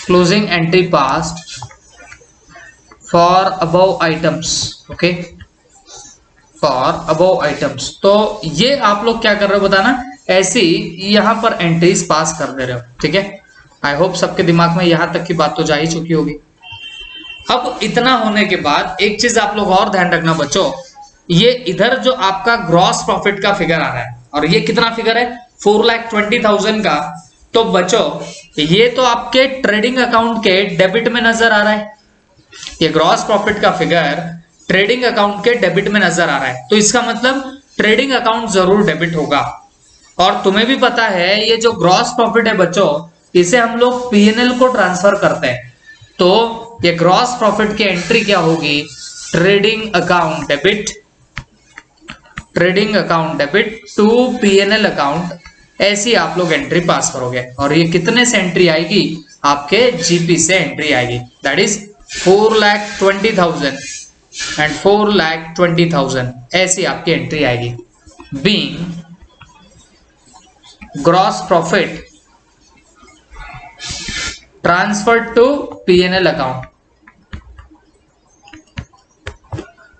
closing entry past for above items. Okay, for above items, तो ये आप लोग क्या कर रहे हो बताना, ऐसी यहां पर एंट्रीज पास कर दे रहे हो। ठीक है, आई होप सबके दिमाग में यहां तक की बात तो जा ही चुकी होगी। अब इतना होने के बाद एक चीज आप लोग और ध्यान रखना बच्चों, ये इधर जो आपका ग्रॉस प्रॉफिट का फिगर आ रहा है, और ये कितना फिगर है 4,20,000 का, तो बच्चों ये तो आपके ट्रेडिंग अकाउंट के डेबिट में नजर आ रहा है, ये ग्रॉस प्रॉफिट का फिगर ट्रेडिंग अकाउंट के डेबिट में नजर आ रहा है, तो इसका मतलब ट्रेडिंग अकाउंट जरूर डेबिट होगा। और तुम्हें भी पता है ये जो ग्रॉस प्रॉफिट है बच्चों, इसे हम लोग पीएनएल को ट्रांसफर करते हैं, तो ये ग्रॉस प्रॉफिट की एंट्री क्या होगी trading account debit, trading account debit to PNL account, ऐसी आप लोग एंट्री पास करोगे। और ये कितने से एंट्री आएगी, आपके जीपी से एंट्री आएगी, दैट इज 4,20,000 एंड 4,20,000, ऐसी आपकी एंट्री आएगी। Being gross profit transferred to P&L account.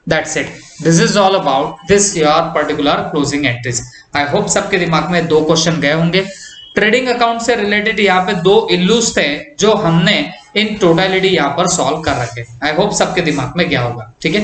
That's it. This is all about this your particular closing entries. I hope सबके दिमाग में 2 क्वेश्चन गए होंगे। ट्रेडिंग अकाउंट से रिलेटेड यहाँ पे 2 इल्यूज थे जो हमने इन टोटलिटी यहाँ पर सॉल्व कर रखे। आई होप सबके दिमाग में गया होगा। ठीक है।